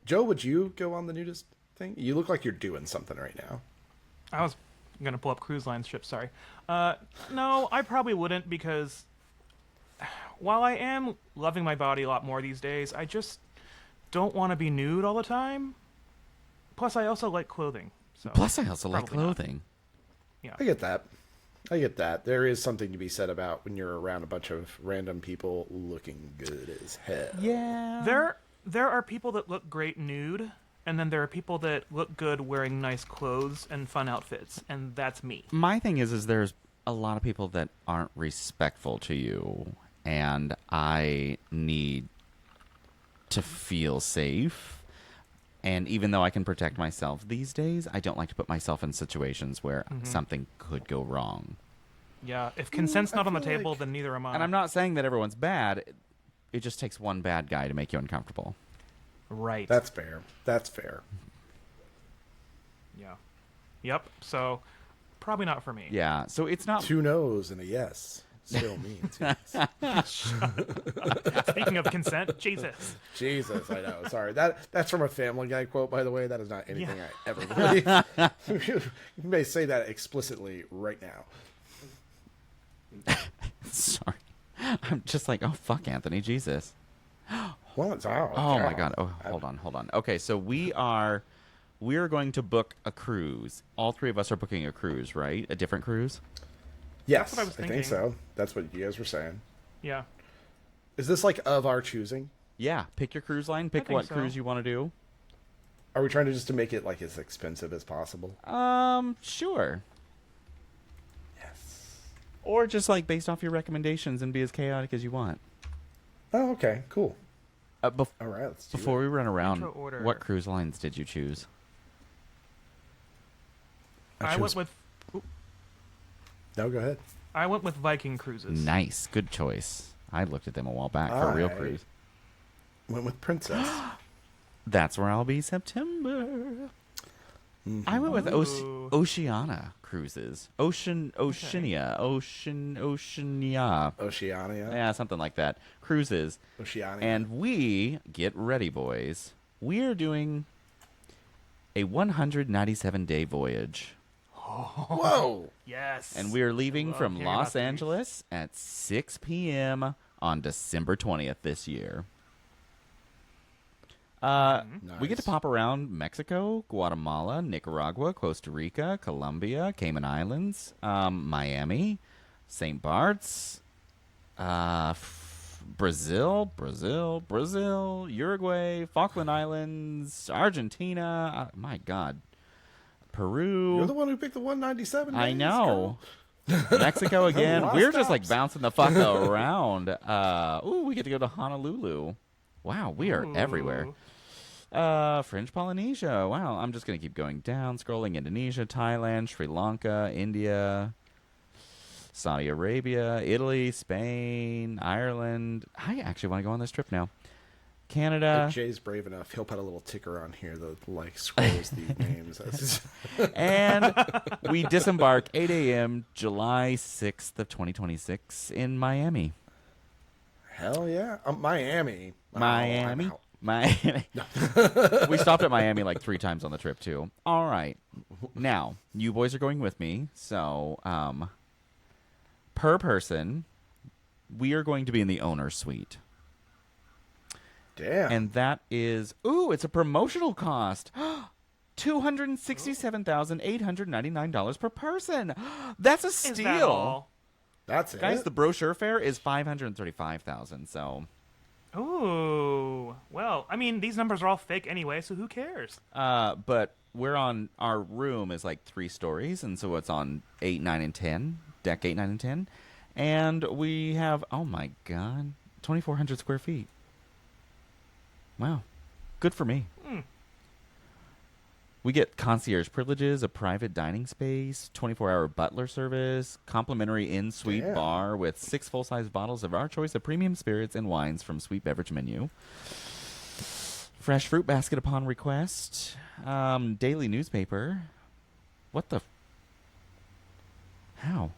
Joe, would you go on the nudist thing? You look like you're doing something right now. I was going to pull up cruise line ship, sorry. No, I probably wouldn't because while I am loving my body a lot more these days, I just don't want to be nude all the time. Plus, I also like clothing. So Plus, I also like probably not. clothing. I get that. I get that. There is something to be said about when you're around a bunch of random people looking good as hell. Yeah. There are people that look great nude, and then there are people that look good wearing nice clothes and fun outfits, and that's me. My thing is there's a lot of people that aren't respectful to you, and I need to feel safe. And even though I can protect myself these days, I don't like to put myself in situations where something could go wrong. Yeah, if consent's not on the feel table, like- then neither am I. And I'm not saying that everyone's bad. It just takes one bad guy to make you uncomfortable. Right. That's fair. That's fair. Yeah. Yep. So, probably not for me. Yeah, so it's not... 2 no's and a yes still means yes. Speaking of consent, Jesus. Jesus, I know. Sorry. That's from a Family Guy quote, by the way. That is not anything I ever believe. You may say that explicitly right now. Sorry. I'm just like, oh, fuck, Anthony, Jesus. Well, it's out. Oh, my God. Oh, hold on. Okay, so we're going to book a cruise. All 3 of us are booking a cruise, right? A different cruise? Yes, what I was think thinking. so. That's what you guys were saying. Yeah. Is this like of our choosing? Yeah, pick your cruise line. Pick think what so. cruise you want to do. Are we trying to just to make it like as expensive as possible? Sure. Yes. Or just like based off your recommendations and be as chaotic as you want. Oh, okay, cool. All right, let's do Before it. we run around, Intro order. what cruise lines did you choose? I chose- went with No, go ahead. Viking Cruises. Nice, good choice. I looked at them a while back for a real I- cruise. Went with Princess. That's where I'll be September. I went with Ooh. Oceania Cruises. Oceania. Oceania. Yeah, something like that. Cruises. Oceania. And we, get ready, boys. We are doing a 197-day voyage. Whoa! Yes. And we are leaving Love from hearing Los about these. Angeles at 6 p.m. on December 20th this year. We get to Nice. pop around Mexico, Guatemala, Nicaragua, Costa Rica, Colombia, Cayman Islands, Miami, St. Bart's, Brazil, Uruguay, Falkland Islands, Argentina. My God. Peru. You're the one who picked the 197. I days, know. girl. Mexico again. lot of We're just like stops. bouncing the fuck around. We get to go to Honolulu. Wow, we are everywhere. French Polynesia. Wow, I'm just going to keep going down, scrolling. Indonesia, Thailand, Sri Lanka, India, Saudi Arabia, Italy, Spain, Ireland. I actually want to go on this trip now. Canada. If Jay's brave enough, he'll put a little ticker on here that like scrolls these names. And we disembark 8 a.m. July 6th of 2026 in Miami. Hell yeah. Miami. Oh, Miami. I'm out. Miami. We stopped at Miami like 3 times on the trip too. All right. Now, you boys are going with me, so per person, we are going to be in the owner's suite. Damn. And that is it's a promotional cost. $267,899 per person. That's a steal. Is that all? That's it. Guys, the brochure fare is $535,000, so Ooh. Well, I mean, these numbers are all fake anyway, so who cares? but we're on our room is like 3 stories, and so it's on 8, 9, and 10, deck 8, 9, and 10. And we have, oh my God, 2,400 square feet. Wow. Good for me. We get concierge privileges, a private dining space, 24-hour butler service, complimentary in-suite Damn. bar with 6 full-size bottles of our choice of premium spirits and wines from sweet beverage menu. Fresh fruit basket upon request. Daily newspaper. What the? How?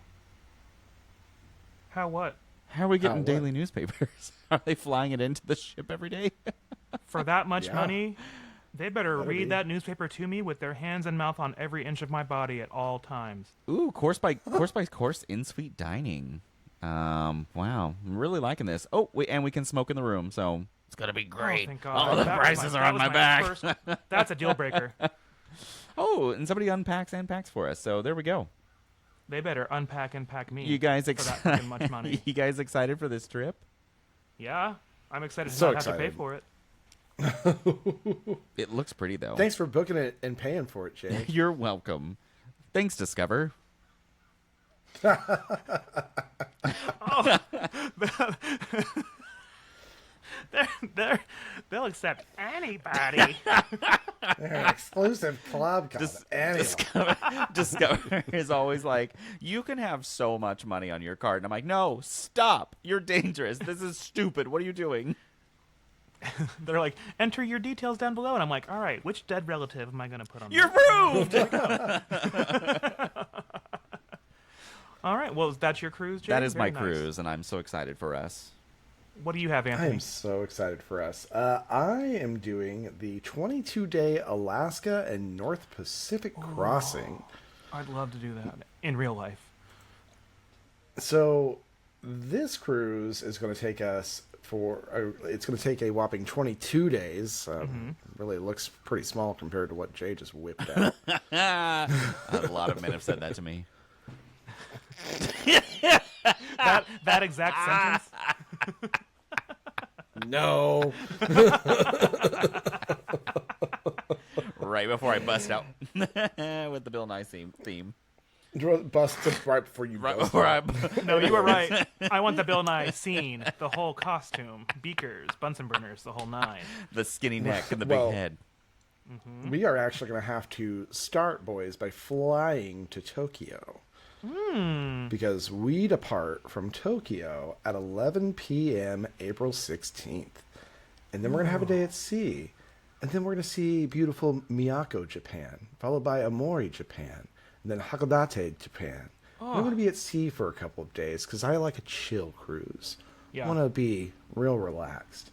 How what? How are we getting what? daily newspapers? Are they flying it into the ship every day? For that much Yeah. money, they better Better read be. that newspaper to me with their hands and mouth on every inch of my body at all times. Ooh, course by course in-suite dining. Wow, I'm really liking this. Oh, and we can smoke in the room, so it's gonna be great. Oh, thank God. All the That was prices that are on was my back. first- That's a deal breaker. Oh, and somebody unpacks and packs for us, so there we go. They better unpack and pack me. You guys for that fucking much money. You guys excited for this trip? Yeah, I'm excited to So not have to pay excited. for it. It looks pretty though. Thanks for booking it and paying for it, Jay. You're welcome. Thanks, Discover. They'll accept anybody. They're an exclusive club called Anyone. Discover is always like, you can have so much money on your card. And I'm like, no, stop. You're dangerous. This is stupid. What are you doing? They're like, enter your details down below, and I'm like, all right, which dead relative am I going to put on? You're this? approved. All right, well, that's your cruise, Jay? That is my Very nice. cruise, and I'm so excited for us. What do you have, I Anthony? am so excited for us. I am doing the 22-day Alaska and North Pacific crossing. I'd love to do that in real life. So this cruise is going to take us it's going to take a whopping 22 days. Really looks pretty small compared to what Jay just whipped out. A lot of men have said that to me. That exact sentence. No. Right before I bust out with the Bill Nye theme. Bust it right before you go. No, you were right. I want the Bill Nye scene, the whole costume, beakers, Bunsen burners, the whole nine. The skinny neck and the Well, big head. We are actually going to have to start, boys, by flying to Tokyo. Because we depart from Tokyo at 11 p.m. April 16th. And then we're going to have a day at sea. And then we're going to see beautiful Miyako, Japan, followed by Amori, Japan, and then Hakodate, Japan. I'm going to be at sea for a couple of days because I like a chill cruise. Yeah. I want to be real relaxed.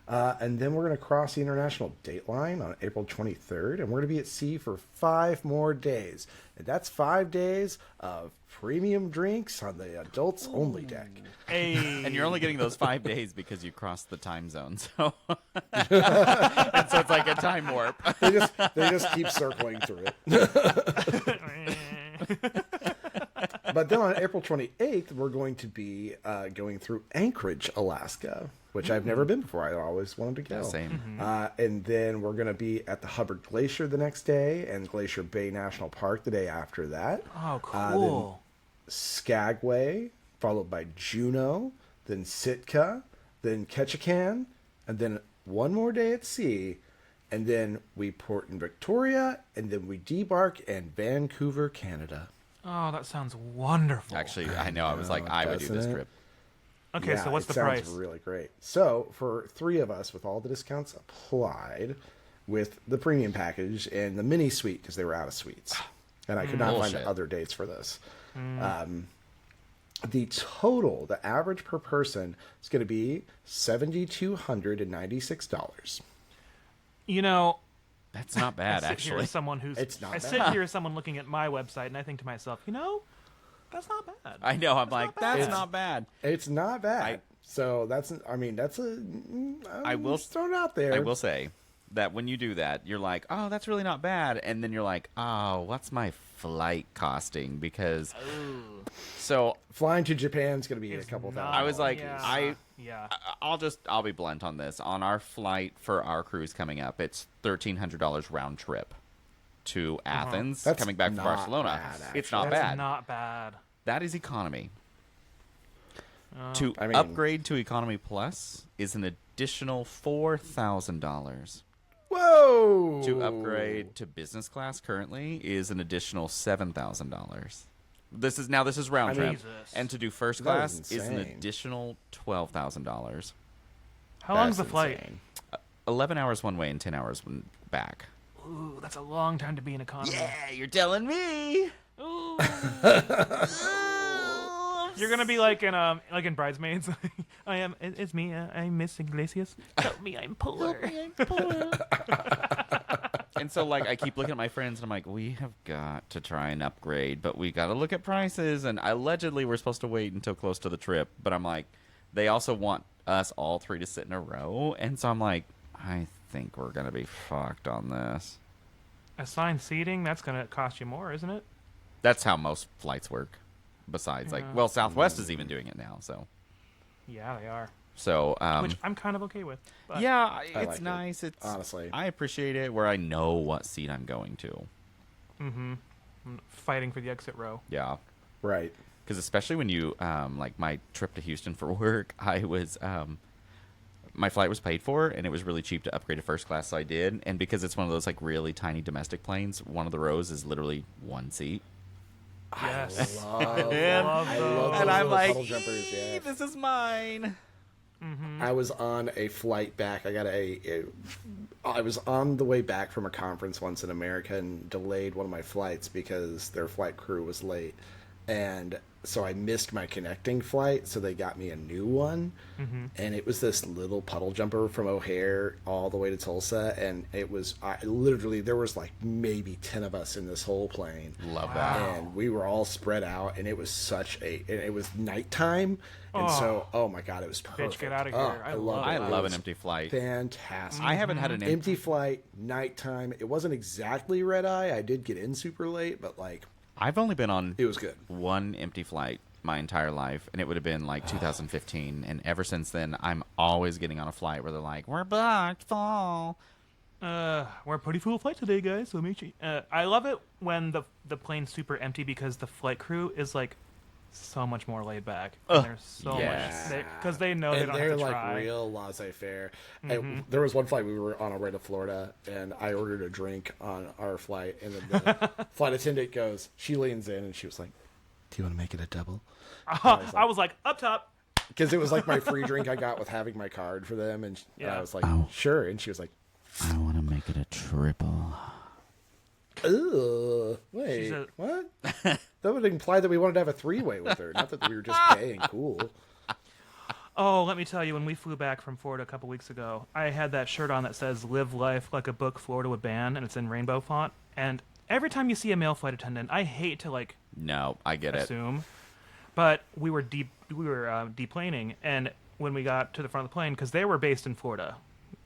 And then we're going to cross the international date line on April 23rd, and we're going to be at sea for 5 more days. And that's 5 days of premium drinks on the adults only deck. Hey. And you're only getting those 5 days because you crossed the time zone. So, and so it's like a time warp. They just keep circling through it. But then on April 28th, we're going to be going through Anchorage, Alaska, which I've never been before. I always wanted to go. Same. And then we're going to be at the Hubbard Glacier the next day and Glacier Bay National Park the day after that. Oh, cool. Then Skagway, followed by Juneau, then Sitka, then Ketchikan, and then one more day at sea. And then we port in Victoria, and then we debark in Vancouver, Canada. Oh, that sounds wonderful. Actually, I know. I was like, I would do this doesn't it? trip. Okay, Yeah, so what's it the price? sounds really great. So for 3 of us, with all the discounts applied, with the premium package and the mini suite, because they were out of suites, and I could not find Bullshit. other dates for this. The total, the average per person, is going to be $7,296. You know, That's not bad, I sit here actually. as someone who's It's not I bad. sit here as someone looking at my website, and I think to myself, you know, that's not bad. I know. I'm like, that's It's- not bad. It's not bad. So that's a. I will just throw it out there. I will say that when you do that, you're like, oh, that's really not bad. And then you're like, oh, what's my flight costing? Because so Flying to Japan is going to be a It's couple not- I was like, yeah, yeah. I'll be blunt on this. On our flight for our cruise coming up, it's $1,300 round trip to Athens, That's coming back from not Barcelona. bad, It's actually. not That's bad. not bad. That is economy. To I mean- upgrade to economy plus is an additional $4,000. Whoa! To upgrade to business class currently is an additional $7,000. This is round trip, Jesus. and to do first That is class is an insane. additional $12,000. How long's the That's flight? insane. 11 hours one way and 10 hours back. Ooh, that's a long time to be in economy. you're telling me. Ooh. You're gonna be like in Bridesmaids. It's me. I'm Miss Iglesias. Help me, I'm poor. And so, like, I keep looking at my friends, and I'm like, we have got to try and upgrade, but we got to look at prices. And allegedly, we're supposed to wait until close to the trip. But I'm like, they also want us all 3 to sit in a row. And so I'm like, I think we're going to be fucked on this. Assigned seating, that's gonna cost you more, isn't it? That's how most flights work. Besides, like, well, Southwest is even doing it now. Yeah, they are. So, Which I'm kind of okay with. But yeah, I it's like it, nice. It's honestly. I appreciate it where I know what seat I'm going to. I'm fighting for the exit row. Yeah. Right. Because especially when you, like my trip to Houston for work, I was, my flight was paid for, and it was really cheap to upgrade to first class, so I did. And because it's one of those like really tiny domestic planes, one of the rows is literally 1 seat. Yes. I love love I those. love And those I'm little like, puddle jumpers. Yeah. this is mine. I was on a flight back. I was on the way back from a conference once in America and delayed one of my flights because their flight crew was late. And so I missed my connecting flight, so they got me a new one. And it was this little puddle jumper from O'Hare all the way to Tulsa. And it was, literally, there was like maybe 10 of us in this whole plane. Love that. And we were all spread out, and it was it was nighttime. And so, oh my God, it was perfect. get outta here. Oh, I I love love it. I it. love It an empty flight. Fantastic. I haven't had an Empty flight, nighttime. It wasn't exactly red eye. I did get in super late, but like I've only been on it was good. one empty flight my entire life, and it would have been like 2015. And ever since then, I'm always getting on a flight where they're like, "We're booked, fall." We're a pretty full flight today, guys. So make sure. I love it when the plane's super empty because the flight crew is like so much more laid back. And there's so yes. much because they know they And don't they're have to like try. real laissez-faire. And there was one flight we were on our way to Florida, and I ordered a drink on our flight, and then the flight attendant goes, she leans in, and she was like, "Do you want to make it a double?" I was like, up top. Because it was like my free drink I got with having my card for them, and I was like, "Sure," and she was like, I want to make it a triple. "Ugh, wait, what?" That would imply that we wanted to have a three-way with her, not that we were just gay and cool. Oh, let me tell you, when we flew back from Florida a couple weeks ago, I had that shirt on that says "Live life like a book Florida would ban," and it's in rainbow font. And every time you see a male flight attendant, I hate to like No, I get it. assume, but we were deplaning, and when we got to the front of the plane, because they were based in Florida,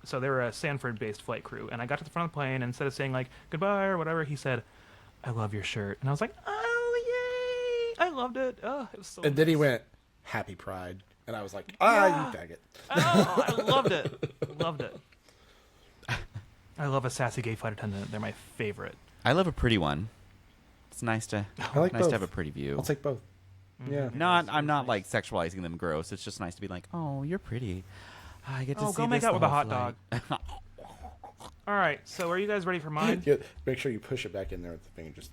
so they were a Sanford-based flight crew, and I got to the front of the plane, and instead of saying like goodbye or whatever, he said, "I love your shirt," and I was like, "Oh yay! I loved it. Oh, it was so." And then he went, "Happy Pride," and I was like, "Ah, you faggot." Oh, I loved it. Loved it. I love a sassy gay flight attendant. They're my favorite. I love a pretty one. It's nice to I like nice both. to have a pretty view. I'll take both. Yeah. I'm not like sexualizing them gross. It's just nice to be like, "Oh, you're pretty. I get to see Go make this out the with a whole hot dog. flight." All right, so are you guys ready for mine? Yeah, make sure you push it back in there with the thing and just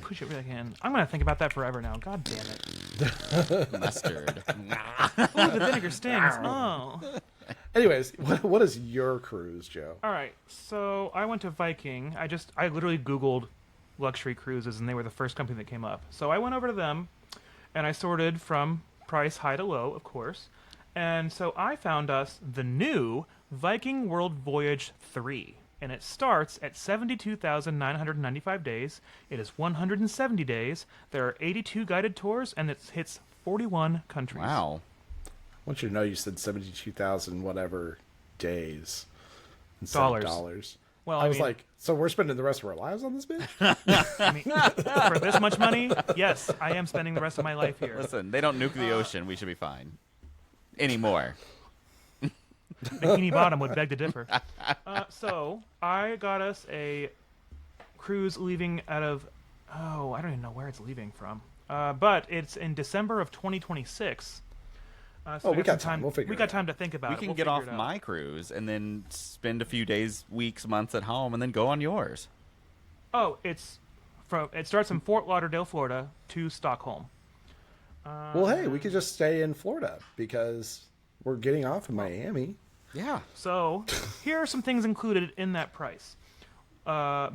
Push it back in. I'm gonna think about that forever now. God damn it. Mustard. Ooh, the vinegar stings. Oh. Anyways, what is your cruise, Joe? All right, so I went to Viking. I literally Googled luxury cruises, and they were the first company that came up. So I went over to them, and I sorted from price high to low, of course. And so I found us the new Viking World Voyage 3. And it starts at 72,995 days. It is 170 days. There are 82 guided tours, and it hits 41 countries. Wow. I want you to know you said 72,000 whatever days instead Dollars. of dollars. Well, I was mean, like, so we're spending the rest of our lives on this bitch? I mean, for this much money, yes, I am spending the rest of my life here. Listen, they don't nuke the ocean. We should be fine. Anymore. Bikini Bottom would beg to differ. So I got us a cruise leaving out of, I don't even know where it's leaving from. But it's in December of 2026. So we got some time. We'll figure We it got out. time to think about We it. can We'll get figure off it out. my cruise and then spend a few days, weeks, months at home and then go on yours. Oh, it starts in Fort Lauderdale, Florida, to Stockholm. Well, hey, we could just stay in Florida because we're getting off in Miami. Yeah. So, here are some things included in that price.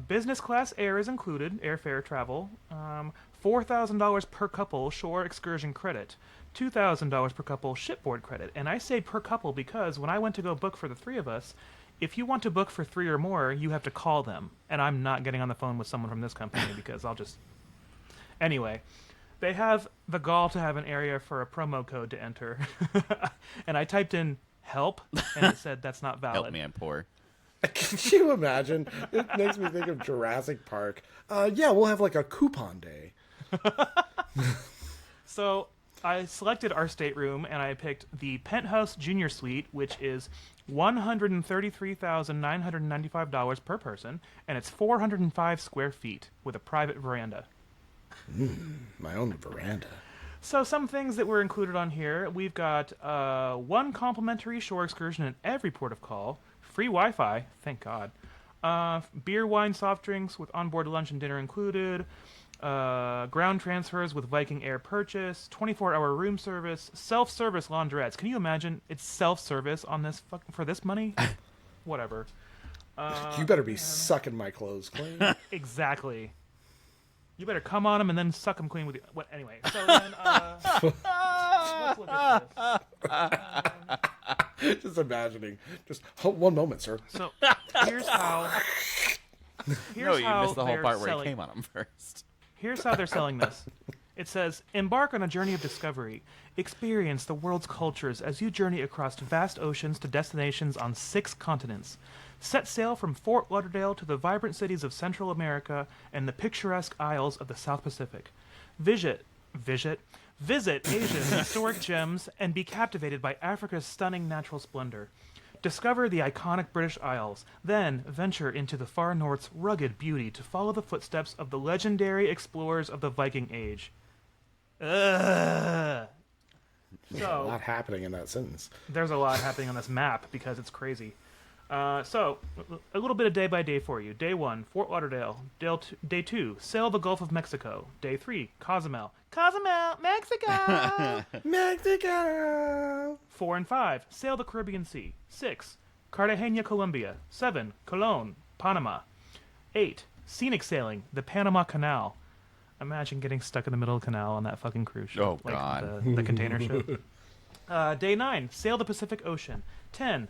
Business class air is included, airfare travel. $4,000 per couple shore excursion credit. $2,000 per couple shipboard credit. And I say per couple because when I went to go book for the three of us, if you want to book for three or more, you have to call them. And I'm not getting on the phone with someone from this company because I'll just... Anyway, they have the gall to have an area for a promo code to enter. And I typed in help, and it said that's not valid. Help me, I'm poor. Can you imagine? It makes me think of Jurassic Park. Yeah, we'll have like a coupon day. So I selected our stateroom, and I picked the Penthouse Junior Suite, which is $133,995 per person, and it's 405 square feet with a private veranda. My own veranda. So some things that were included on here, we've got one complimentary shore excursion in every port of call, free Wi-Fi, thank God, beer, wine, soft drinks with onboard lunch and dinner included, ground transfers with Viking Air purchase, 24-hour room service, self-service laundrettes. Can you imagine it's self-service on this for this money? Whatever. You better be sucking my clothes clean. Exactly. You better come on them and then suck them clean with you. What? Anyway, so then let's look at this. Just imagining. Just one moment, sir. So here's how. No, you missed the whole they're part where selling- he came on him first. Here's how they're selling this. It says, embark on a journey of discovery. Experience the world's cultures as you journey across vast oceans to destinations on 6 continents. Set sail from Fort Lauderdale to the vibrant cities of Central America and the picturesque isles of the South Pacific. Visit Asia's historic gems and be captivated by Africa's stunning natural splendor. Discover the iconic British Isles, then venture into the far north's rugged beauty to follow the footsteps of the legendary explorers of the Viking Age. Ugh. A So, lot happening in that sentence. there's a lot happening on this map because it's crazy. So, a little bit of day by day for you. Day 1, Fort Lauderdale. Day 2, sail the Gulf of Mexico. Day 3, Cozumel. Cozumel, Mexico! Mexico! 4 and 5, sail the Caribbean Sea. 6, Cartagena, Colombia. 7, Cologne, Panama. 8, scenic sailing, the Panama Canal. Imagine getting stuck in the middle of the canal on that fucking cruise ship. Oh, God. The container ship. Day 9, sail the Pacific Ocean. 10,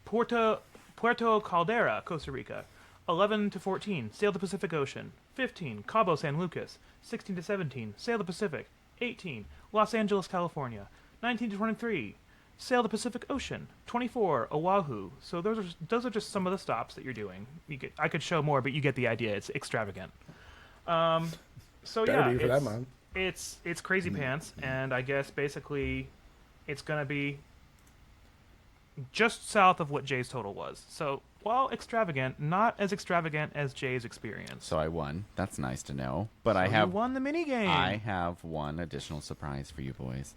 Puerto Caldera, Costa Rica. 11 to 14, sail the Pacific Ocean. 15, Cabo San Lucas. 16 to 17, sail the Pacific. 18, Los Angeles, California. 19 to 23, sail the Pacific Ocean. 24, Oahu. So those are just some of the stops that you're doing. I could show more, but you get the idea. It's extravagant. So Better yeah, be for that month. it's crazy pants, and I guess basically it's gonna be just south of what Jay's total was. So while extravagant, not as extravagant as Jay's experience. So I won. That's nice to know. But I You have won the minigame. I have one additional surprise for you boys.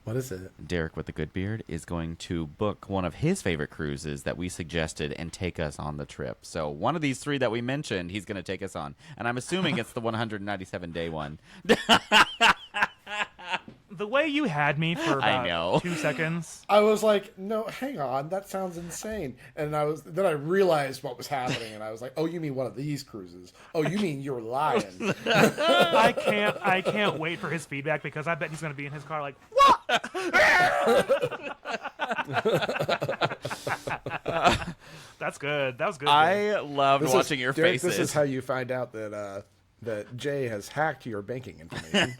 What is it? Derek with the good beard is going to book one of his favorite cruises that we suggested and take us on the trip. So one of these 3 that we mentioned, he's going to take us on. And I'm assuming it's the 197-day one. The way you had me for I know. about 2 seconds. I was like, no, hang on, that sounds insane. And then I realized what was happening, and I was like, oh, you mean one of these cruises? Oh, you mean you're lying? I can't wait for his feedback because I bet he's going to be in his car like, what? That's good. That was good. Jay. I loved watching your Derek, faces. This is how you find out that Jay has hacked your banking information.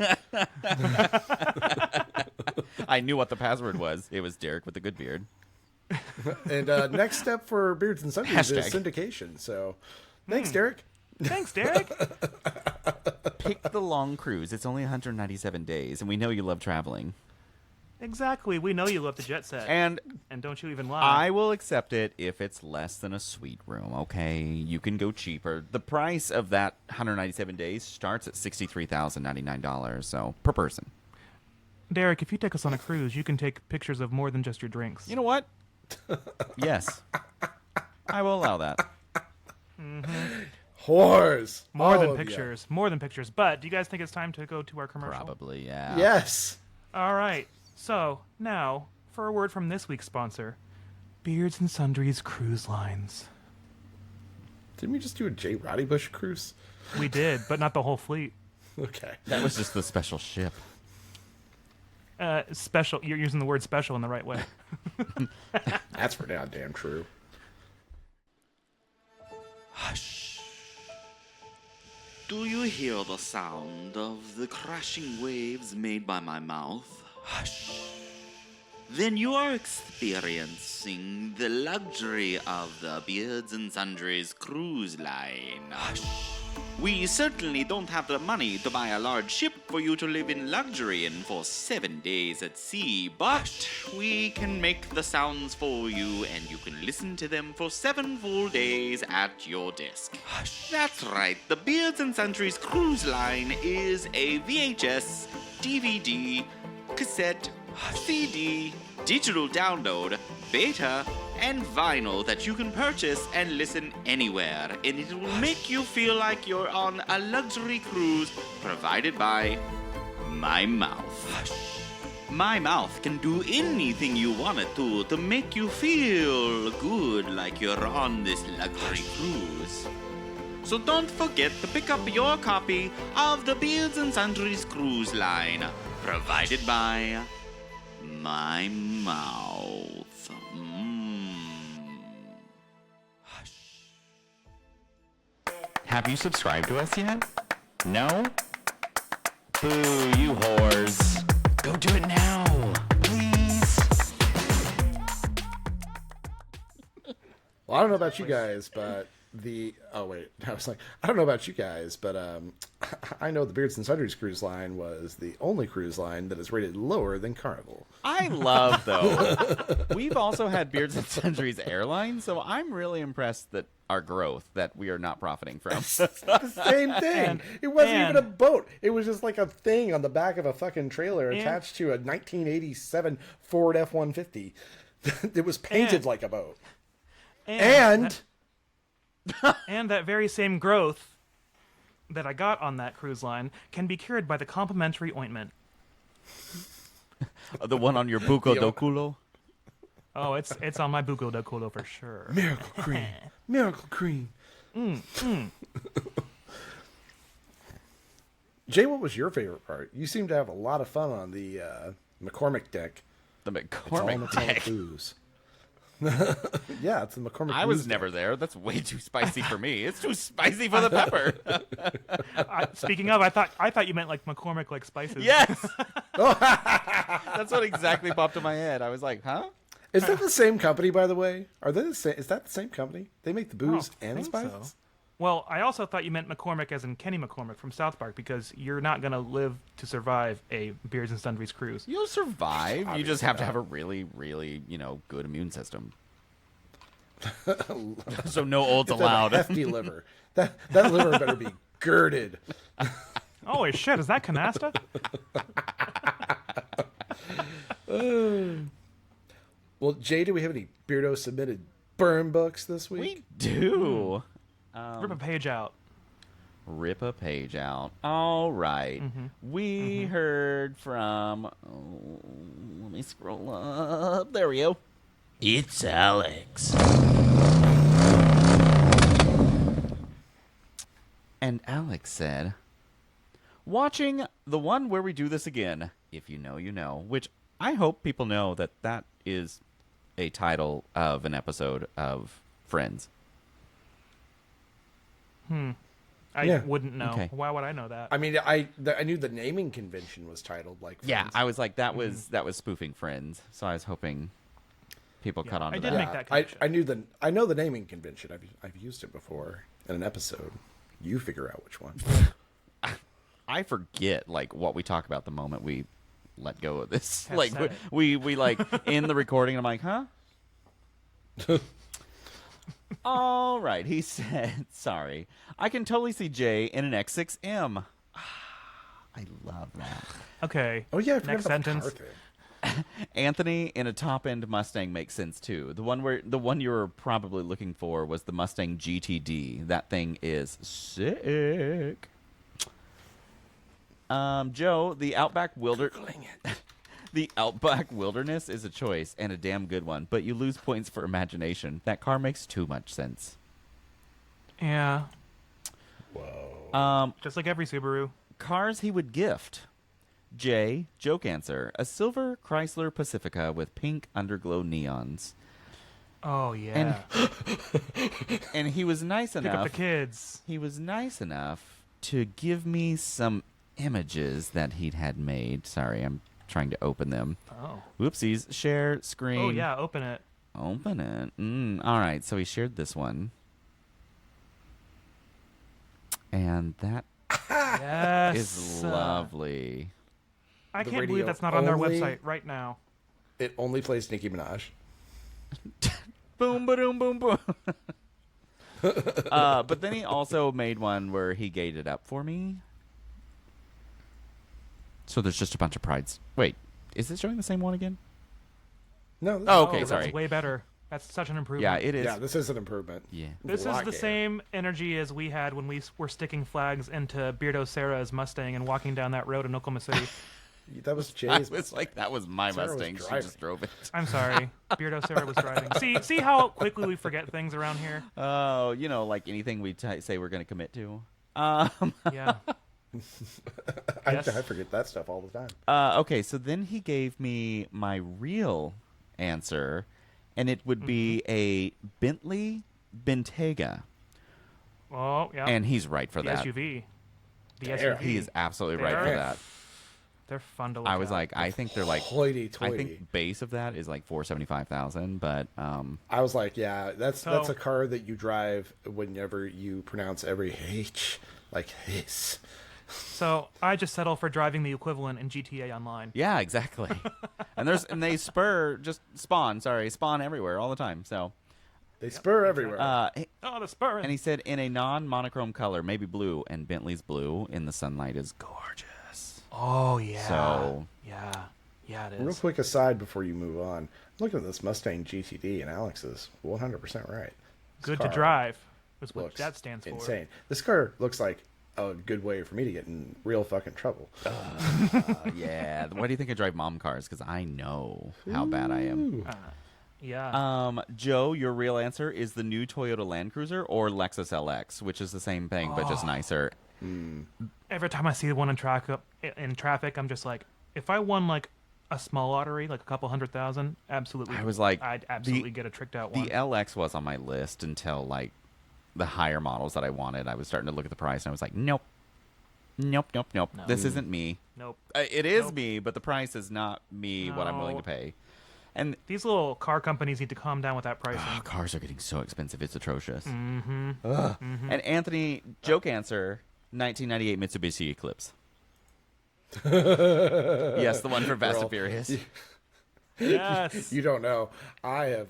I knew what the password was. It was Derek with the good beard. And next step for Beards and Sundries is Hashtag. syndication. So thanks, Derek. Thanks, Derek. Pick the long cruise. It's only 197 days, and we know you love traveling. Exactly. We know you love the jet set. And don't you even lie. I will accept it if it's less than a suite room, okay? You can go cheaper. The price of that 197 days starts at $63,099, so per person. Derek, if you take us on a cruise, you can take pictures of more than just your drinks. You know what? Yes. I will allow that. Whores. More All than of ya. pictures. More than pictures. But do you guys think it's time to go to our commercial? Probably, yeah. Yes. All right. So, now, for a word from this week's sponsor, Beards and Sundries Cruise Lines. Didn't we just do a J. Roddy Bush cruise? We did, but not the whole fleet. Okay. That was just the special ship. Special. You're using the word special in the right way. That's for damn true. Hush. Do you hear the sound of the crashing waves made by my mouth? Hush. Then you are experiencing the luxury of the Beards and Sundries cruise line. Hush. We certainly don't have the money to buy a large ship for you to live in luxury in for 7 days at sea, but we can make the sounds for you and you can listen to them for 7 full days at your desk. Hush. That's right, the Beards and Sundries cruise line is a VHS, DVD, cassette, CD, digital download, beta, and vinyl that you can purchase and listen anywhere, and it will make you feel like you're on a luxury cruise provided by My Mouth. My Mouth can do anything you want it to make you feel good like you're on this luxury cruise. So don't forget to pick up your copy of the Beards and Sundries cruise line, provided by My Mouth. Have you subscribed to us yet? No? Boo, you whores. Go do it now, please. Well, I don't know about you guys, but I was like, I don't know about you guys, but I know the Beards and Sundries cruise line was the only cruise line that is rated lower than Carnival. I love, though, we've also had Beards and Sundries Airlines, so I'm really impressed that our growth that we are not profiting from. The same thing. It wasn't even a boat. It was just like a thing on the back of a fucking trailer attached to a 1987 Ford F-150. It was painted like a boat. And that very same growth that I got on that cruise line can be cured by the complimentary ointment. The one on your buco do culo? Oh, it's on my buco de culo for sure. Miracle cream. Miracle cream. Jay, what was your favorite part? You seem to have a lot of fun on the McCormick deck. The It's all McCormick metallic deck. booze. Yeah, it's the McCormick I was booze never deck. there. That's way too spicy for me. It's too spicy for the pepper. Speaking of, I thought you meant like McCormick, like spices. Yes. That's what exactly popped in my head. I was like, huh? Is that the same company, by the way? Are they the same? Is that the same company? They make the booze and the think so. spices? Well, I also thought you meant McCormick as in Kenny McCormick from South Park, because you're not going to live to survive a Beards and Sundries cruise. You'll survive. You just have to have a really, really, good immune system. So no olds It's a allowed. hefty liver. That liver better be girded. Oh, shit, is that canasta? Well, Jay, do we have any Beardo submitted burn books this week? We do. Rip a page out. Rip a page out. All right. We heard from. Oh, let me scroll up. There we go. It's Alex. And Alex said, watching the one where we do this again. If you know, you know. Which I hope people know that that is a title of an episode of Friends. I wouldn't know. Okay. Why would I know that? I mean, I knew the naming convention was titled like Yeah, Friends. I was like, that was spoofing Friends. So I was hoping people caught on to I that. did make that I connection. I know the naming convention. I've used it before in an episode. You figure out which one. I forget like what we talk about the moment we let go of this. Have Like said it. we like in the recording. I'm like, huh? All right. He said, sorry. I can totally see Jay in an X6M. I love that. Okay. Oh yeah, I forgot Next about the sentence. car thing. Anthony in a top-end Mustang makes sense too. The one you were probably looking for was the Mustang GTD. That thing is sick. Joe, the Outback The Outback Wilderness is a choice and a damn good one, but you lose points for imagination. That car makes too much sense. Yeah. Whoa. Just like every Subaru. Cars he would gift. J. Joke answer. A silver Chrysler Pacifica with pink underglow neons. Oh, yeah. And he was nice Pick up enough. the kids. He was nice enough to give me some images that he'd had made. Sorry, I'm trying to open them. Oh. Whoopsies. Share screen. Oh, yeah, open it. Open it. All right, so he shared this one. And that Yes. is lovely. I The can't radio believe that's not on their only- website right now. It only plays Nicki Minaj. Boom, ba-doom, boom, boom. But then he also made one where he gated up for me. So there's just a bunch of prides. Wait, is it showing the same one again? No. This Oh, is- okay, that's sorry. way better. That's such an improvement. Yeah, it is. Yeah, this is an improvement. Yeah. This is Lot the gayer. same energy as we had when we were sticking flags into Beardo Sarah's Mustang and walking down that road in Oklahoma City. That was I Jay's. was like, that was my Sarah was Mustang. She driving. just drove it. I'm sorry. Beardo Sarah was driving. See how quickly we forget things around here? Oh, like anything we say we're going to commit to. Yeah. Yes. I forget that stuff all the time. Okay, so then he gave me my real answer, and it would be a Bentley Bentayga. Oh, yeah. And he's right for the that. SUV. The There. SUV. He is absolutely right for They're- that. They're fun to look I was at. like, I think they're like, Hoity-toity. I think base of that is like 475,000, but I was like, yeah, that's So- a car that you drive whenever you pronounce every H like his. So I just settle for driving the equivalent in GTA Online. Yeah, exactly. and they spawn everywhere all the time. So They spur everywhere. Oh, the spurring. and he said in a non-monochrome color, maybe blue, and Bentley's blue in the sunlight is gorgeous. Oh, yeah. So Yeah, it is. Real quick aside before you move on. Look at this Mustang GTD, and Alex is 100% right. This Good to car drive is what looks that stands for. insane. This car looks like a good way for me to get in real fucking trouble. yeah. Why do you think I drive mom cars? Because I know how bad I am. Yeah. Joe, your real answer is the new Toyota Land Cruiser or Lexus LX, which is the same thing but just nicer. Every time I see one in traffic, I'm just like, if I won like a small lottery, like a couple 100,000, absolutely. I was like, I'd absolutely get a tricked out one. The LX was on my list until like the higher models that I wanted. I was starting to look at the price and I was like, nope. No. This isn't me. Nope. It is me, but the price is not me what I'm willing No. to pay. And These little car companies need to calm down with that pricing. cars are getting so expensive. It's atrocious. Mm-hmm. And Anthony, joke answer, 1998 Mitsubishi Eclipse. Yes, the one for Fast and Furious. Yes. You don't know. I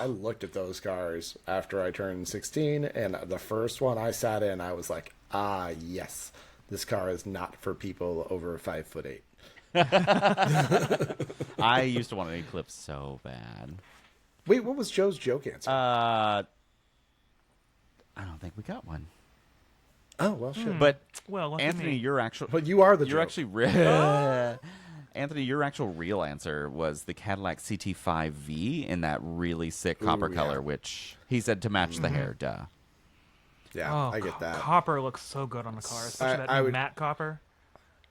looked at those cars after I turned 16, and the first one I sat in, I was like, yes, this car is not for people over 5'8". I used to want an Eclipse so bad. Wait, what was Joe's joke answer? I don't think we got one. Oh, well, shit. But Well, lucky Anthony, me. your actual But you are the you're joke. actually Anthony, your actual real answer was the Cadillac CT5V in that really sick copper yeah. color, which he said to match the hair. Duh. Yeah, Oh, I get that. Copper looks so good on the car, especially I would- matte copper.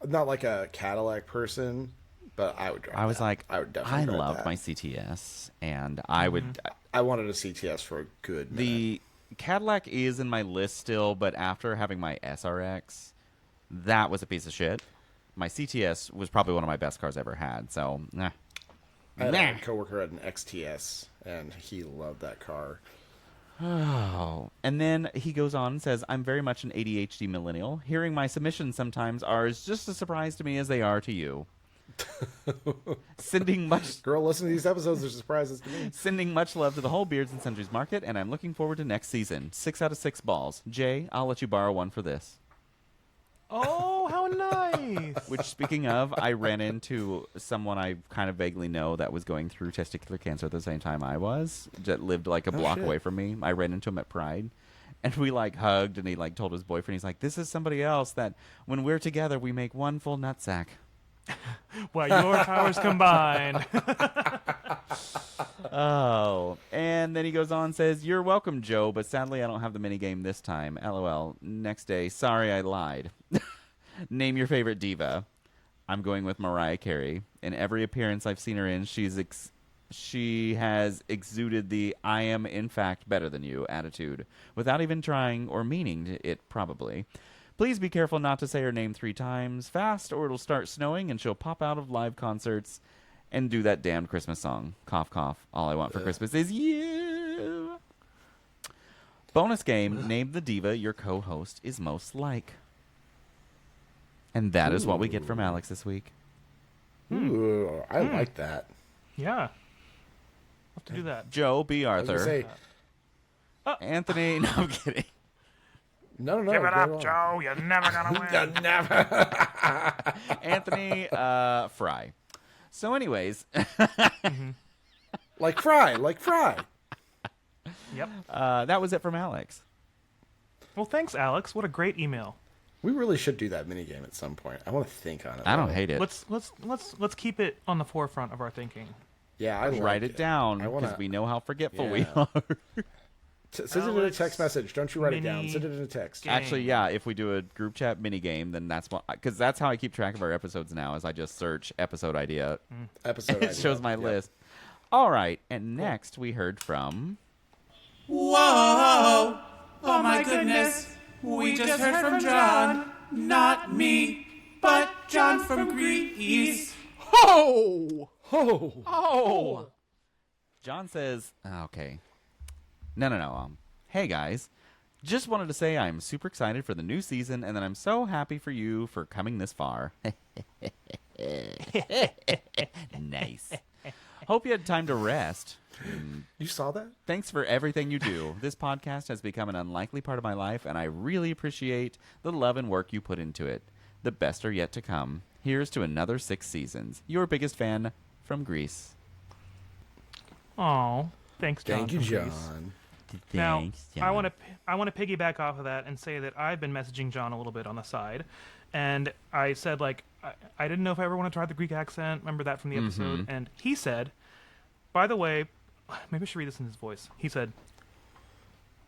I'm not like a Cadillac person, but I would drive I was that. like, I would definitely drive loved that. my CTS, and I would. I wanted a CTS for a good minute. The Cadillac is in my list still, but after having my SRX, that was a piece of shit. My CTS was probably one of my best cars I ever had, so nah. I had a coworker had an XTS, and he loved that car. Oh. And then he goes on and says, I'm very much an ADHD millennial. Hearing my submissions sometimes are as just a surprise to me as they are to you. Sending much Girl, listen to these episodes. They're surprises to me. Sending much love to the whole Beards and Sundries market, and I'm looking forward to next season. 6 out of 6 balls. Jay, I'll let you borrow one for this. Oh, how nice! Which, speaking of, I ran into someone I kind of vaguely know that was going through testicular cancer at the same time I was, that lived like a block shit. away from me. I ran into him at Pride, and we like hugged, and he like told his boyfriend, he's like, this is somebody else that when we're together, we make one full nutsack. Well, your powers combined. Oh, and then he goes on and says, you're welcome, Joe, but sadly I don't have the minigame this time. LOL. Next day, sorry I lied. Name your favorite diva. I'm going with Mariah Carey. In every appearance I've seen her in, she has exuded the I am in fact better than you attitude, without even trying or meaning it, probably. Please be careful not to say her name 3 times fast, or it'll start snowing and she'll pop out of live concerts and do that damned Christmas song. Cough, cough. All I want for Christmas is you. Bonus game, name the diva your co-host is most like. And that is what we get from Alex this week. Ooh, I like that. Yeah. I'll have to do that. Joe B. I was gonna Arthur. say, Anthony, no, I'm kidding. no. Give it go up, on. Joe. You're never gonna win. Anthony Fry. So anyways, Like Fry. Yep. that was it from Alex. Well, thanks, Alex. What a great email. We really should do that minigame at some point. I want to think on it. I don't though. hate it. Let's keep it on the forefront of our thinking. Yeah, I like Write it down I because wanna- we know how forgetful we Yeah. are. Send it in a Alex, text message. Don't you write it down. mini- Send it in a text. Game. Actually, yeah, if we do a group chat mini game, then that's what, because that's how I keep track of our episodes now, is I just search episode idea. Episode. It shows my Yep. list. All right, and next we heard from Whoa! Oh my goodness! We just heard from John. Not me, but John from Greece. Oh. John says, okay. No. Hey, guys. Just wanted to say I'm super excited for the new season and that I'm so happy for you for coming this far. Nice. Hope you had time to rest. You saw that? Thanks for everything you do. This podcast has become an unlikely part of my life, and I really appreciate the love and work you put into it. The best are yet to come. Here's to another 6 seasons. Your biggest fan from Greece. Oh, thanks, John. Thank you, from Greece. John. Now, Thanks, I John. want to piggyback off of that and say that I've been messaging John a little bit on the side, and I said I didn't know if I ever want to try the Greek accent. Remember that from the episode? And he said, by the way, maybe I should read this in his voice. He said,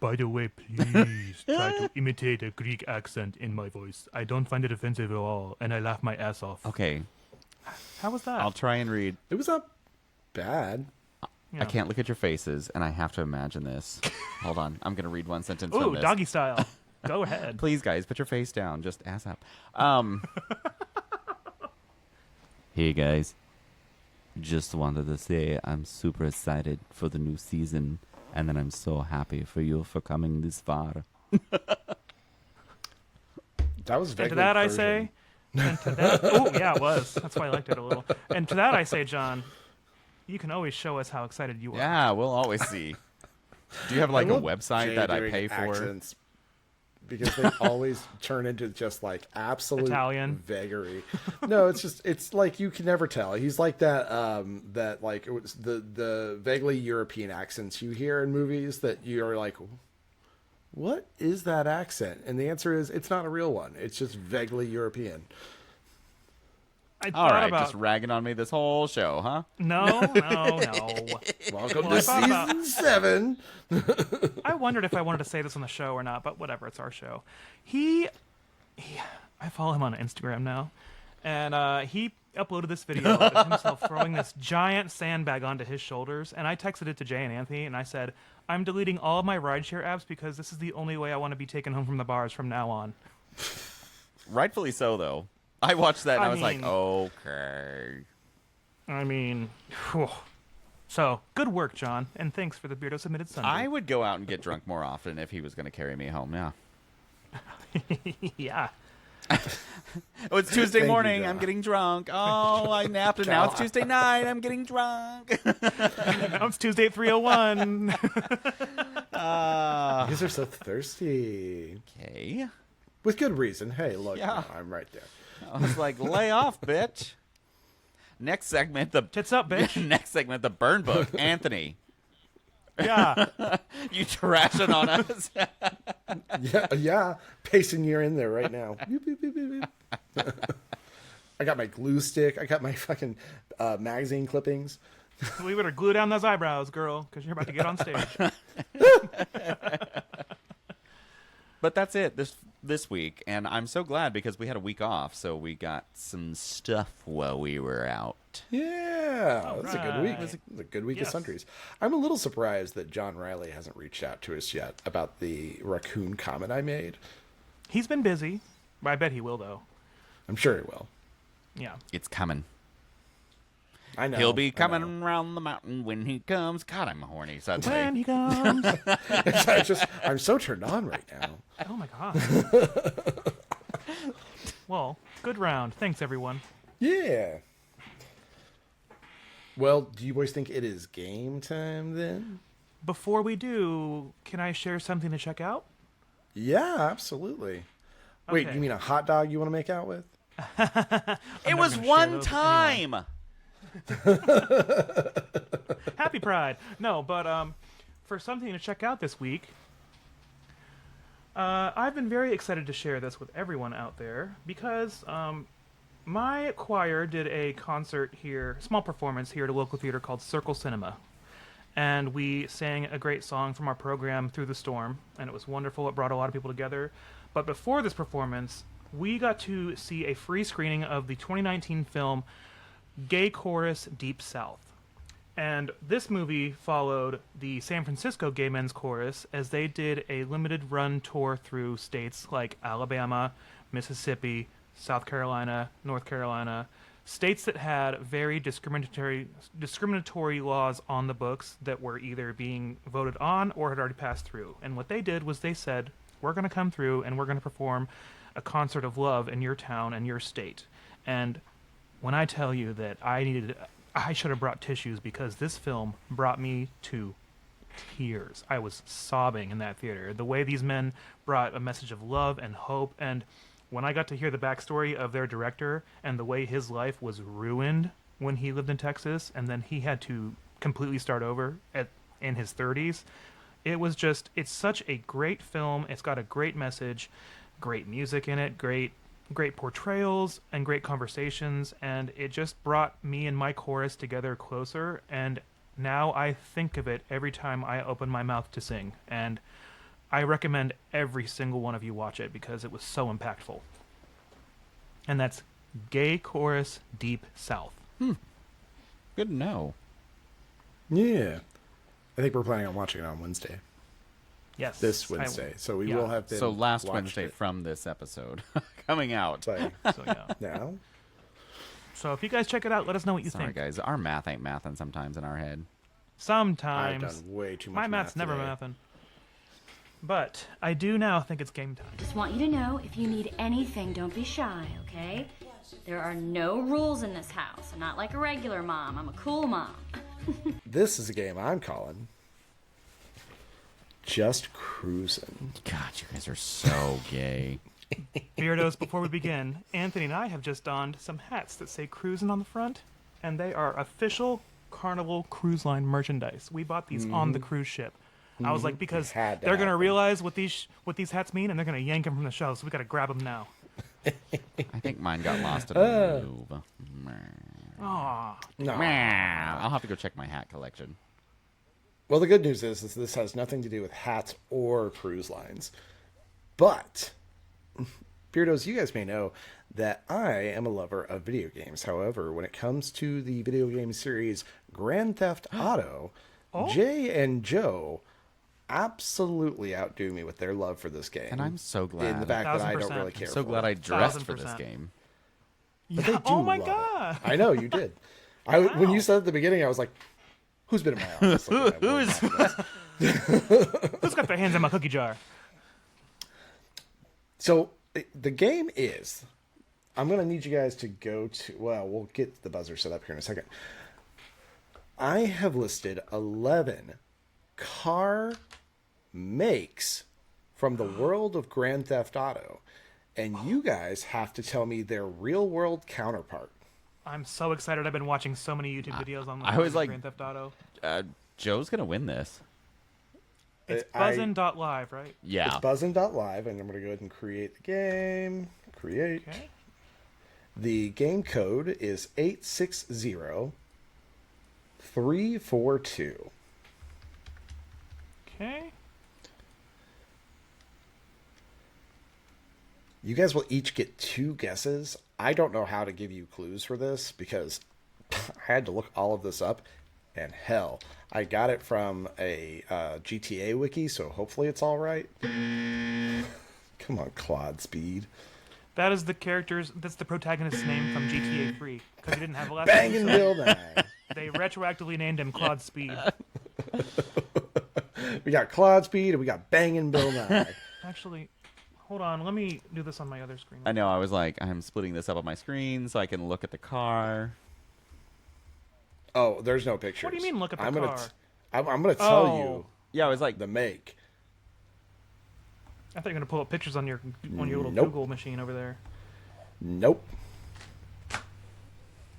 "By the way, please try to imitate a Greek accent in my voice. I don't find it offensive at all, and I laugh my ass off." Okay, How was that? I'll try and read. It was not bad. Yeah. I can't look at your faces, and I have to imagine this. Hold on. I'm going to read one sentence Ooh, from this. doggy style. Go ahead. Please, guys, put your face down. Just ass up. Hey, guys. Just wanted to say I'm super excited for the new season, and that I'm so happy for you for coming this far. That was And vaguely to that I Persian. say, and to that, oh yeah, it was. That's why I liked it a little. And to that I say, John, you can always show us how excited you are. Yeah, we'll always see. Do you have like I a love website Jay that I doing pay for? accents because they always turn into just like absolute Italian? vagary. No, it's like you can never tell. He's like that that like it was the vaguely European accents you hear in movies that you're like, what is that accent? And the answer is it's not a real one. It's just vaguely European. I All thought right, about just ragging on me this whole show, huh? no. Welcome Well, to I thought about- season 7. I wondered if I wanted to say this on the show or not, but whatever, it's our show. I follow him on Instagram now, and he uploaded this video of himself throwing this giant sandbag onto his shoulders, and I texted it to Jay and Anthony, and I said, I'm deleting all of my rideshare apps because this is the only way I want to be taken home from the bars from now on. Rightfully so, though. I watched that and I was like, mean- okay. I mean, whew. So, good work, John, and thanks for the Beardo submitted Sunday. I would go out and get drunk more often if he was going to carry me home, yeah. Yeah. Oh, it's Tuesday Thank you, morning. John. I'm getting drunk. Oh, I napped, and now it's Tuesday night. I'm getting drunk. Now it's Tuesday at 3:01. You guys are so thirsty. Okay. With good reason. Hey, look, Yeah. I'm right there. I was like, lay off, bitch. Next segment, Tits up, bitch. next segment, the burn book. Anthony, Yeah. you trashing on us. Yeah, pacing you're in there right now. Beep, beep, beep, beep, beep. I got my glue stick. I got my fucking magazine clippings. We better glue down those eyebrows, girl, because you're about to get on stage. But that's it this week, and I'm so glad because we had a week off, so we got some stuff while we were out. Yeah, that's a good week. right. That's a good week Yes. of sundries. I'm a little surprised that John Riley hasn't reached out to us yet about the raccoon comment I made. He's been busy. I bet he will, though. I'm sure he will. Yeah. It's coming. I know. He'll be I coming know. around the mountain when he comes. God, I'm horny suddenly. When he comes. I'm so turned on right now. Oh, my God. Well, good round. Thanks, everyone. Yeah. Well, do you boys think it is game time then? Before we do, can I share something to check out? Yeah, absolutely. Wait, Okay. you mean a hot dog you want to make out with? It was gonna share one those time. Happy Pride. No, but for something to check out this week, I've been very excited to share this with everyone out there because my choir did a concert here, small performance here at a local theater called Circle Cinema. And we sang a great song from our program, Through the Storm, and it was wonderful. It brought a lot of people together. But before this performance, we got to see a free screening of the 2019 film Gay Chorus Deep South. And this movie followed the San Francisco Gay Men's Chorus as they did a limited run tour through states like Alabama, Mississippi, South Carolina, North Carolina, states that had very discriminatory laws on the books that were either being voted on or had already passed through. And what they did was they said, we're going to come through and we're going to perform a concert of love in your town and your state. And when I tell you that I should have brought tissues because this film brought me to tears. I was sobbing in that theater. The way these men brought a message of love and hope, and when I got to hear the backstory of their director and the way his life was ruined when he lived in Texas, and then he had to completely start over in his 30s, it's such a great film. It's got a great message, great music in it, great portrayals, and great conversations, and it just brought me and my chorus together closer, and now I think of it every time I open my mouth to sing, and I recommend every single one of you watch it because it was so impactful. And that's Gay Chorus Deep South. Good to know. Yeah. I think we're planning on watching it on Wednesday. Yes. This Wednesday. So we will have been So last watched Wednesday it. from this episode coming out. So, So yeah. now, So if you guys check it out, let us know what you Sorry, think. guys. Our math ain't mathing sometimes in our head. Sometimes. I've done way too much My math's math never today. mathin'. But I do now think it's game time. Just want you to know, if you need anything, don't be shy, okay? There are no rules in this house. I'm not like a regular mom. I'm a cool mom. This is a game I'm calling Just Cruising. God, you guys are so gay. Beardos, before we begin, Anthony and I have just donned some hats that say cruisin' on the front, and they are official Carnival Cruise Line merchandise. We bought these on the cruise ship. I was like, because Had to they're going to happen. realize what these hats mean, and they're going to yank them from the shelves, so we got to grab them now. I think mine got lost in the move. Aw. No. I'll have to go check my hat collection. Well, the good news is this has nothing to do with hats or cruise lines. But, Beardos, you guys may know that I am a lover of video games. However, when it comes to the video game series Grand Theft Auto, Jay and Joe absolutely outdo me with their love for this game. And I'm so glad. In the fact that I don't 1000%. really care so for glad it. I dressed for this 1000%. game. But they do Oh my love god. it. I know, you did. When you said at the beginning, I was like, who's been in my office? Who's got their hands in my cookie jar? So the game is, I'm going to need you guys to go to, well, we'll get the buzzer set up here in a second. I have listed 11 car makes from the world of Grand Theft Auto, and you guys have to tell me their real world counterpart. I'm so excited. I've been watching so many YouTube videos on I was like- Grand Theft Auto. Joe's going to win this. It's I- buzzin.live, right? Yeah. It's buzzin.live, and I'm going to go ahead and create the game. Create. Okay. The game code is 860342. Okay. You guys will each get 2 guesses. I don't know how to give you clues for this because I had to look all of this up, and hell, I got it from a GTA wiki, so hopefully it's all right. Come on, Claude Speed. That is that's the protagonist's name from GTA 3, because he didn't have a last Bangin' name. Bill Nye. They retroactively named him Claude Speed. We got Claude Speed and we got Bangin' Bill Nye. Actually, hold on. Let me do this on my other screen. I know. I was like, I'm splitting this up on my screen so I can look at the car. Oh, there's no pictures. What do you mean, look at the I'm car? I'm gonna tell Oh. you Yeah, I was like, the make. I thought you were gonna pull up pictures on your little Nope. Google machine over there. Nope.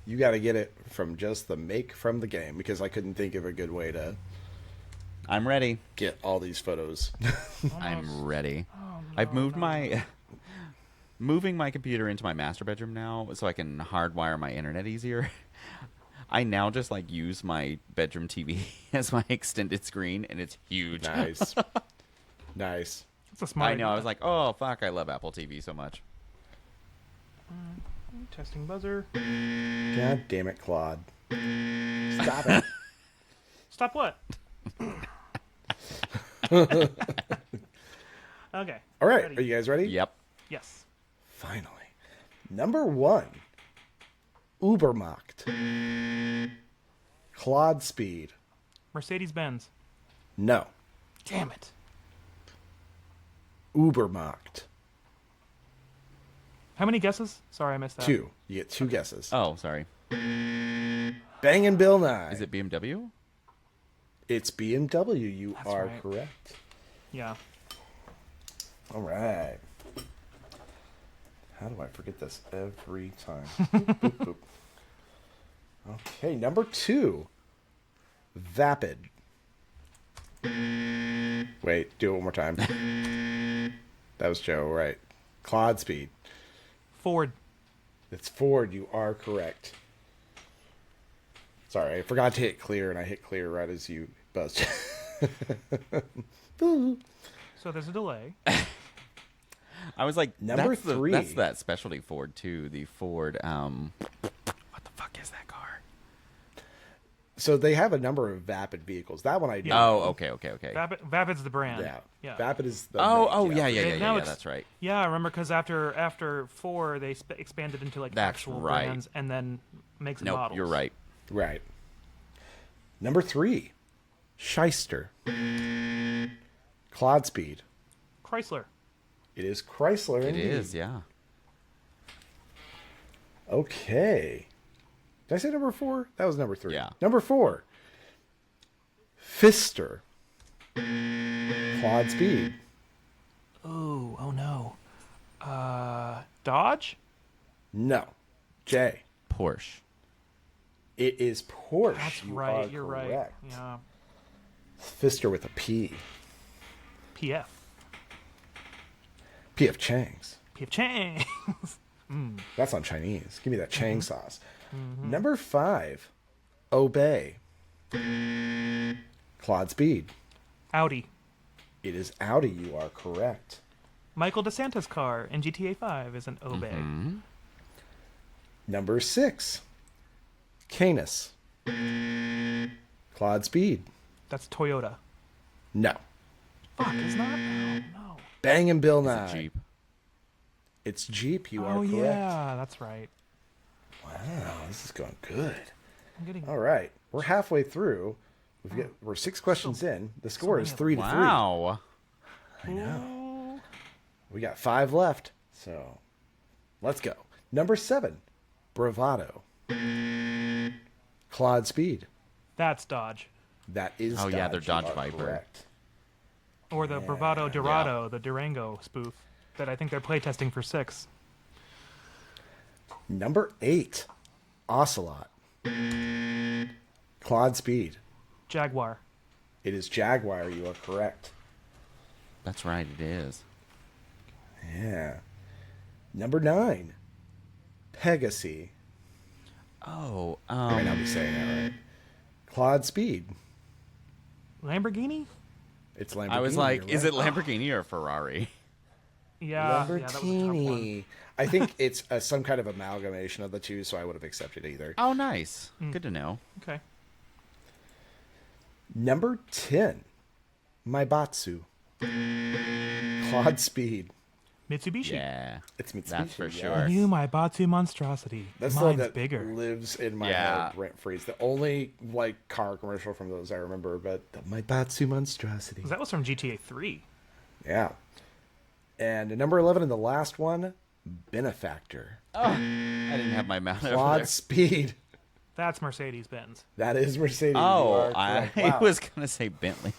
You got to get it from just the make from the game because I couldn't think of a good way to I'm ready. get all these photos. I'm ready. Oh, I've moved moving my computer into my master bedroom now so I can hardwire my internet easier. I now just like use my bedroom TV as my extended screen, and it's huge. Nice. Nice. It's a smart I know. I idea. was like, oh fuck, I love Apple TV so much. Testing buzzer. God damn it, Claude. Stop it. Stop what? Okay. All right. Ready. Are you guys ready? Yep. Yes. Finally. Number 1. Ubermacht. Claude Speed. Mercedes Benz. No. Damn it. Ubermacht. How many guesses? Sorry, I missed that. 2. You get 2 guesses. Oh, sorry. Bangin' Bill Nye. Is it BMW? It's BMW. You That's are right. correct. Yeah. All right. How do I forget this every time? Boop, boop, boop. Okay, number 2. Vapid. Wait, do it one more time. That was Joe, right? Claude Speed. Ford. It's Ford. You are correct. Sorry, I forgot to hit clear, and I hit clear right as you buzzed. So there's a delay. I was like, Number that's 3. That's that specialty Ford too. The Ford. What the fuck is that car? So they have a number of Vapid vehicles. That one I know. Oh, okay. Vapid's the brand. Yeah. Vapid is the Oh, make, yeah. Now it's- That's right. Yeah, I remember because after 4, they expanded into like That's actual right. brands and then makes Nope, models. you're right. Right. Number 3. Shyster. Claude Speed. Chrysler. It is Chrysler. It indeed. is, yeah. Okay. Did I say number 4? That was number 3. Yeah. Number 4. Fister. Claude Speed. Ooh, oh no. Dodge? No. Jay. Porsche. It is Porsche. That's You right. are You're correct. right. Yeah. Fister with a P. PF. P.F. Chang's. PF Chang. That's on Chinese. Give me that Chang sauce. Number 5. Obey. Claude Speed. Audi. It is Audi. You are correct. Michael DeSanta's car in GTA 5 is an Obey. Number 6. Canis. Claude Speed. That's Toyota. No. Fuck, is not? Oh, no. Bangin' Bill It's Nye. a Jeep. It's Jeep. You are Oh, correct. yeah, that's right. Wow, this is going good. I'm getting. All right, we're halfway through. We're 6 questions in. The score is 3 to 3. Wow. I know. We got 5 left, so let's go. Number 7, Bravado. Claude Speed. That's Dodge. That is. Oh, yeah, they're You Dodge are Viper. Correct. Or the Bravado Dorado, the Durango spoof that I think they're playtesting for 6. Number 8, Ocelot. Claude Speed. Jaguar. It is Jaguar. You are correct. That's right, it is. Yeah. Number 9, Pegasus. Oh, I might not be saying that right. Claude Speed. Lamborghini? It's Lamborghini. I was like, you're is right. it Lamborghini or Ferrari? Yeah, that was a tough one. Lamborghini. I think it's some kind of amalgamation of the two, so I would have accepted either. Oh, nice. Good to know. Okay. Number 10, Maibatsu. Claude Speed. Mitsubishi. Yeah. It's Mitsubishi. That's for yeah. sure. New Maibatsu monstrosity. That's the one Mine's that bigger. lives in my Yeah. head rent free. It's the only car commercial from those I remember, but the Maibatsu monstrosity. That was from GTA 3. Yeah. And number 11 and the last one, Benefactor. I didn't have my mouth over Claude there. Speed. That's Mercedes-Benz. That is Mercedes. You Oh, are I correct. Wow. was going to say Bentley.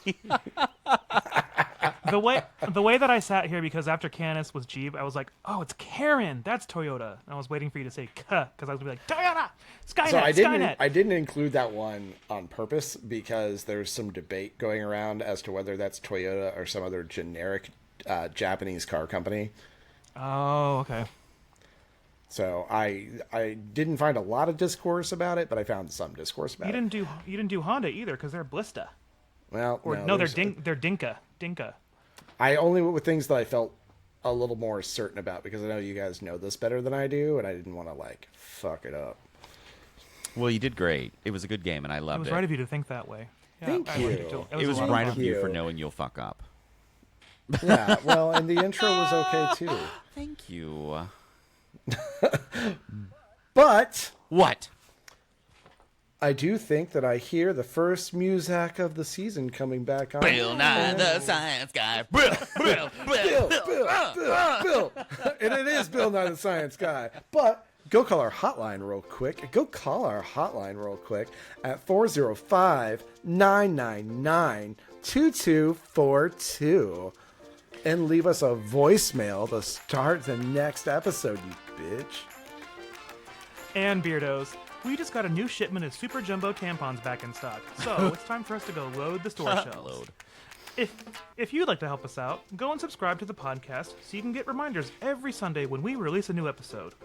The way that I sat here, because after Canis was Jeep, I was like, oh, it's Karen. That's Toyota. And I was waiting for you to say K, because I was going to be like, Toyota! Skynet! So Skynet! I didn't include that one on purpose because there's some debate going around as to whether that's Toyota or some other generic Japanese car company. Oh, okay. So I didn't find a lot of discourse about it, but I found some discourse about You it. didn't do Honda either, because they're Blista. Well, Or no, they're there's- Dinka. Dinka. I only went with things that I felt a little more certain about because I know you guys know this better than I do, and I didn't want to fuck it up. Well, you did great. It was a good game, and I It loved was it. right of you to think that way. Yeah, Thank I you. liked too. It was a lot right of of fun. you for you. knowing you'll fuck up. Yeah, well, and the intro was okay too. Thank you. But What? I do think that I hear the first music of the season coming back on. Bill Nye the Science Guy. Bill. Bill. And it is Bill Nye the Science Guy. But go call our hotline real quick at 405-999-2242 and leave us a voicemail to start the next episode, you bitch. And Beardos, we just got a new shipment of Super Jumbo tampons back in stock, so it's time for us to go load the store shelves. If you'd like to help us out, go and subscribe to the podcast so you can get reminders every Sunday when we release a new episode.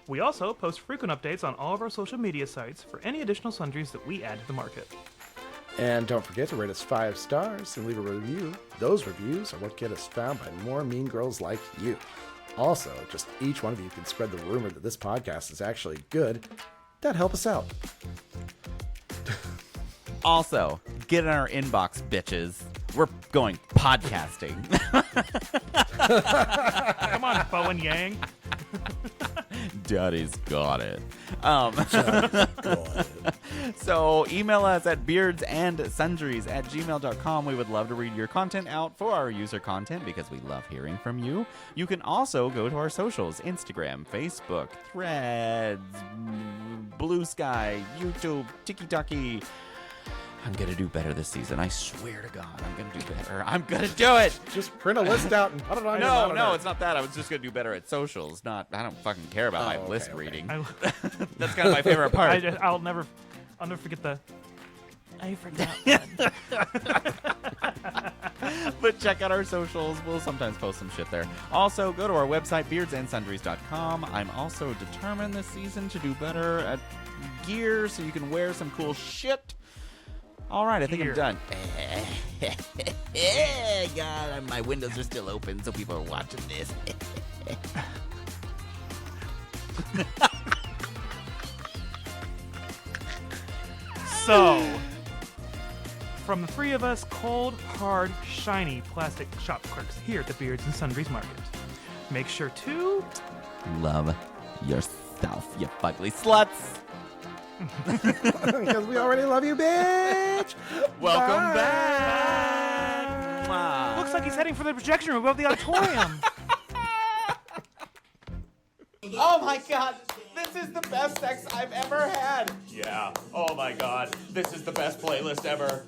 We also post frequent updates on all of our social media sites for any additional sundries that we add to the market. And don't forget to rate us 5 stars and leave a review. Those reviews are what get us found by more mean girls like you. Also, just each one of you can spread the rumor that this podcast is actually good. That'd help us out. Also, get in our inbox, bitches. We're going podcasting. Come on, Bowen Yang. Daddy's got it. So email us at beardsandsundries@gmail.com. We would love to read your content out for our user content because we love hearing from you. You can also go to our socials: Instagram, Facebook, Threads, Blue Sky, YouTube, TikTok. I'm going to do better this season. I swear to God, I'm going to do better. I'm going to do it. Just print a list out and put it on your monitor. No, it's not that. I was just going to do better at socials. I don't fucking care about my list reading. That's kind of my favorite part. I'll never forget the... I forgot one. But check out our socials. We'll sometimes post some shit there. Also, go to our website, beardsandsundries.com. I'm also determined this season to do better at gear so you can wear some cool shit. All right, I think I'm done. God, my windows are still open, so people are watching this. So, from the three of us, cold, hard, shiny plastic shop clerks here at the Beards and Sundries Market, make sure to... love yourself, you fugly sluts. Because we already love you, bitch. Welcome back. Mwah. Looks like he's heading for the projection room above the auditorium. Oh my God, this is the best sex I've ever had. Yeah, oh my God, this is the best playlist ever.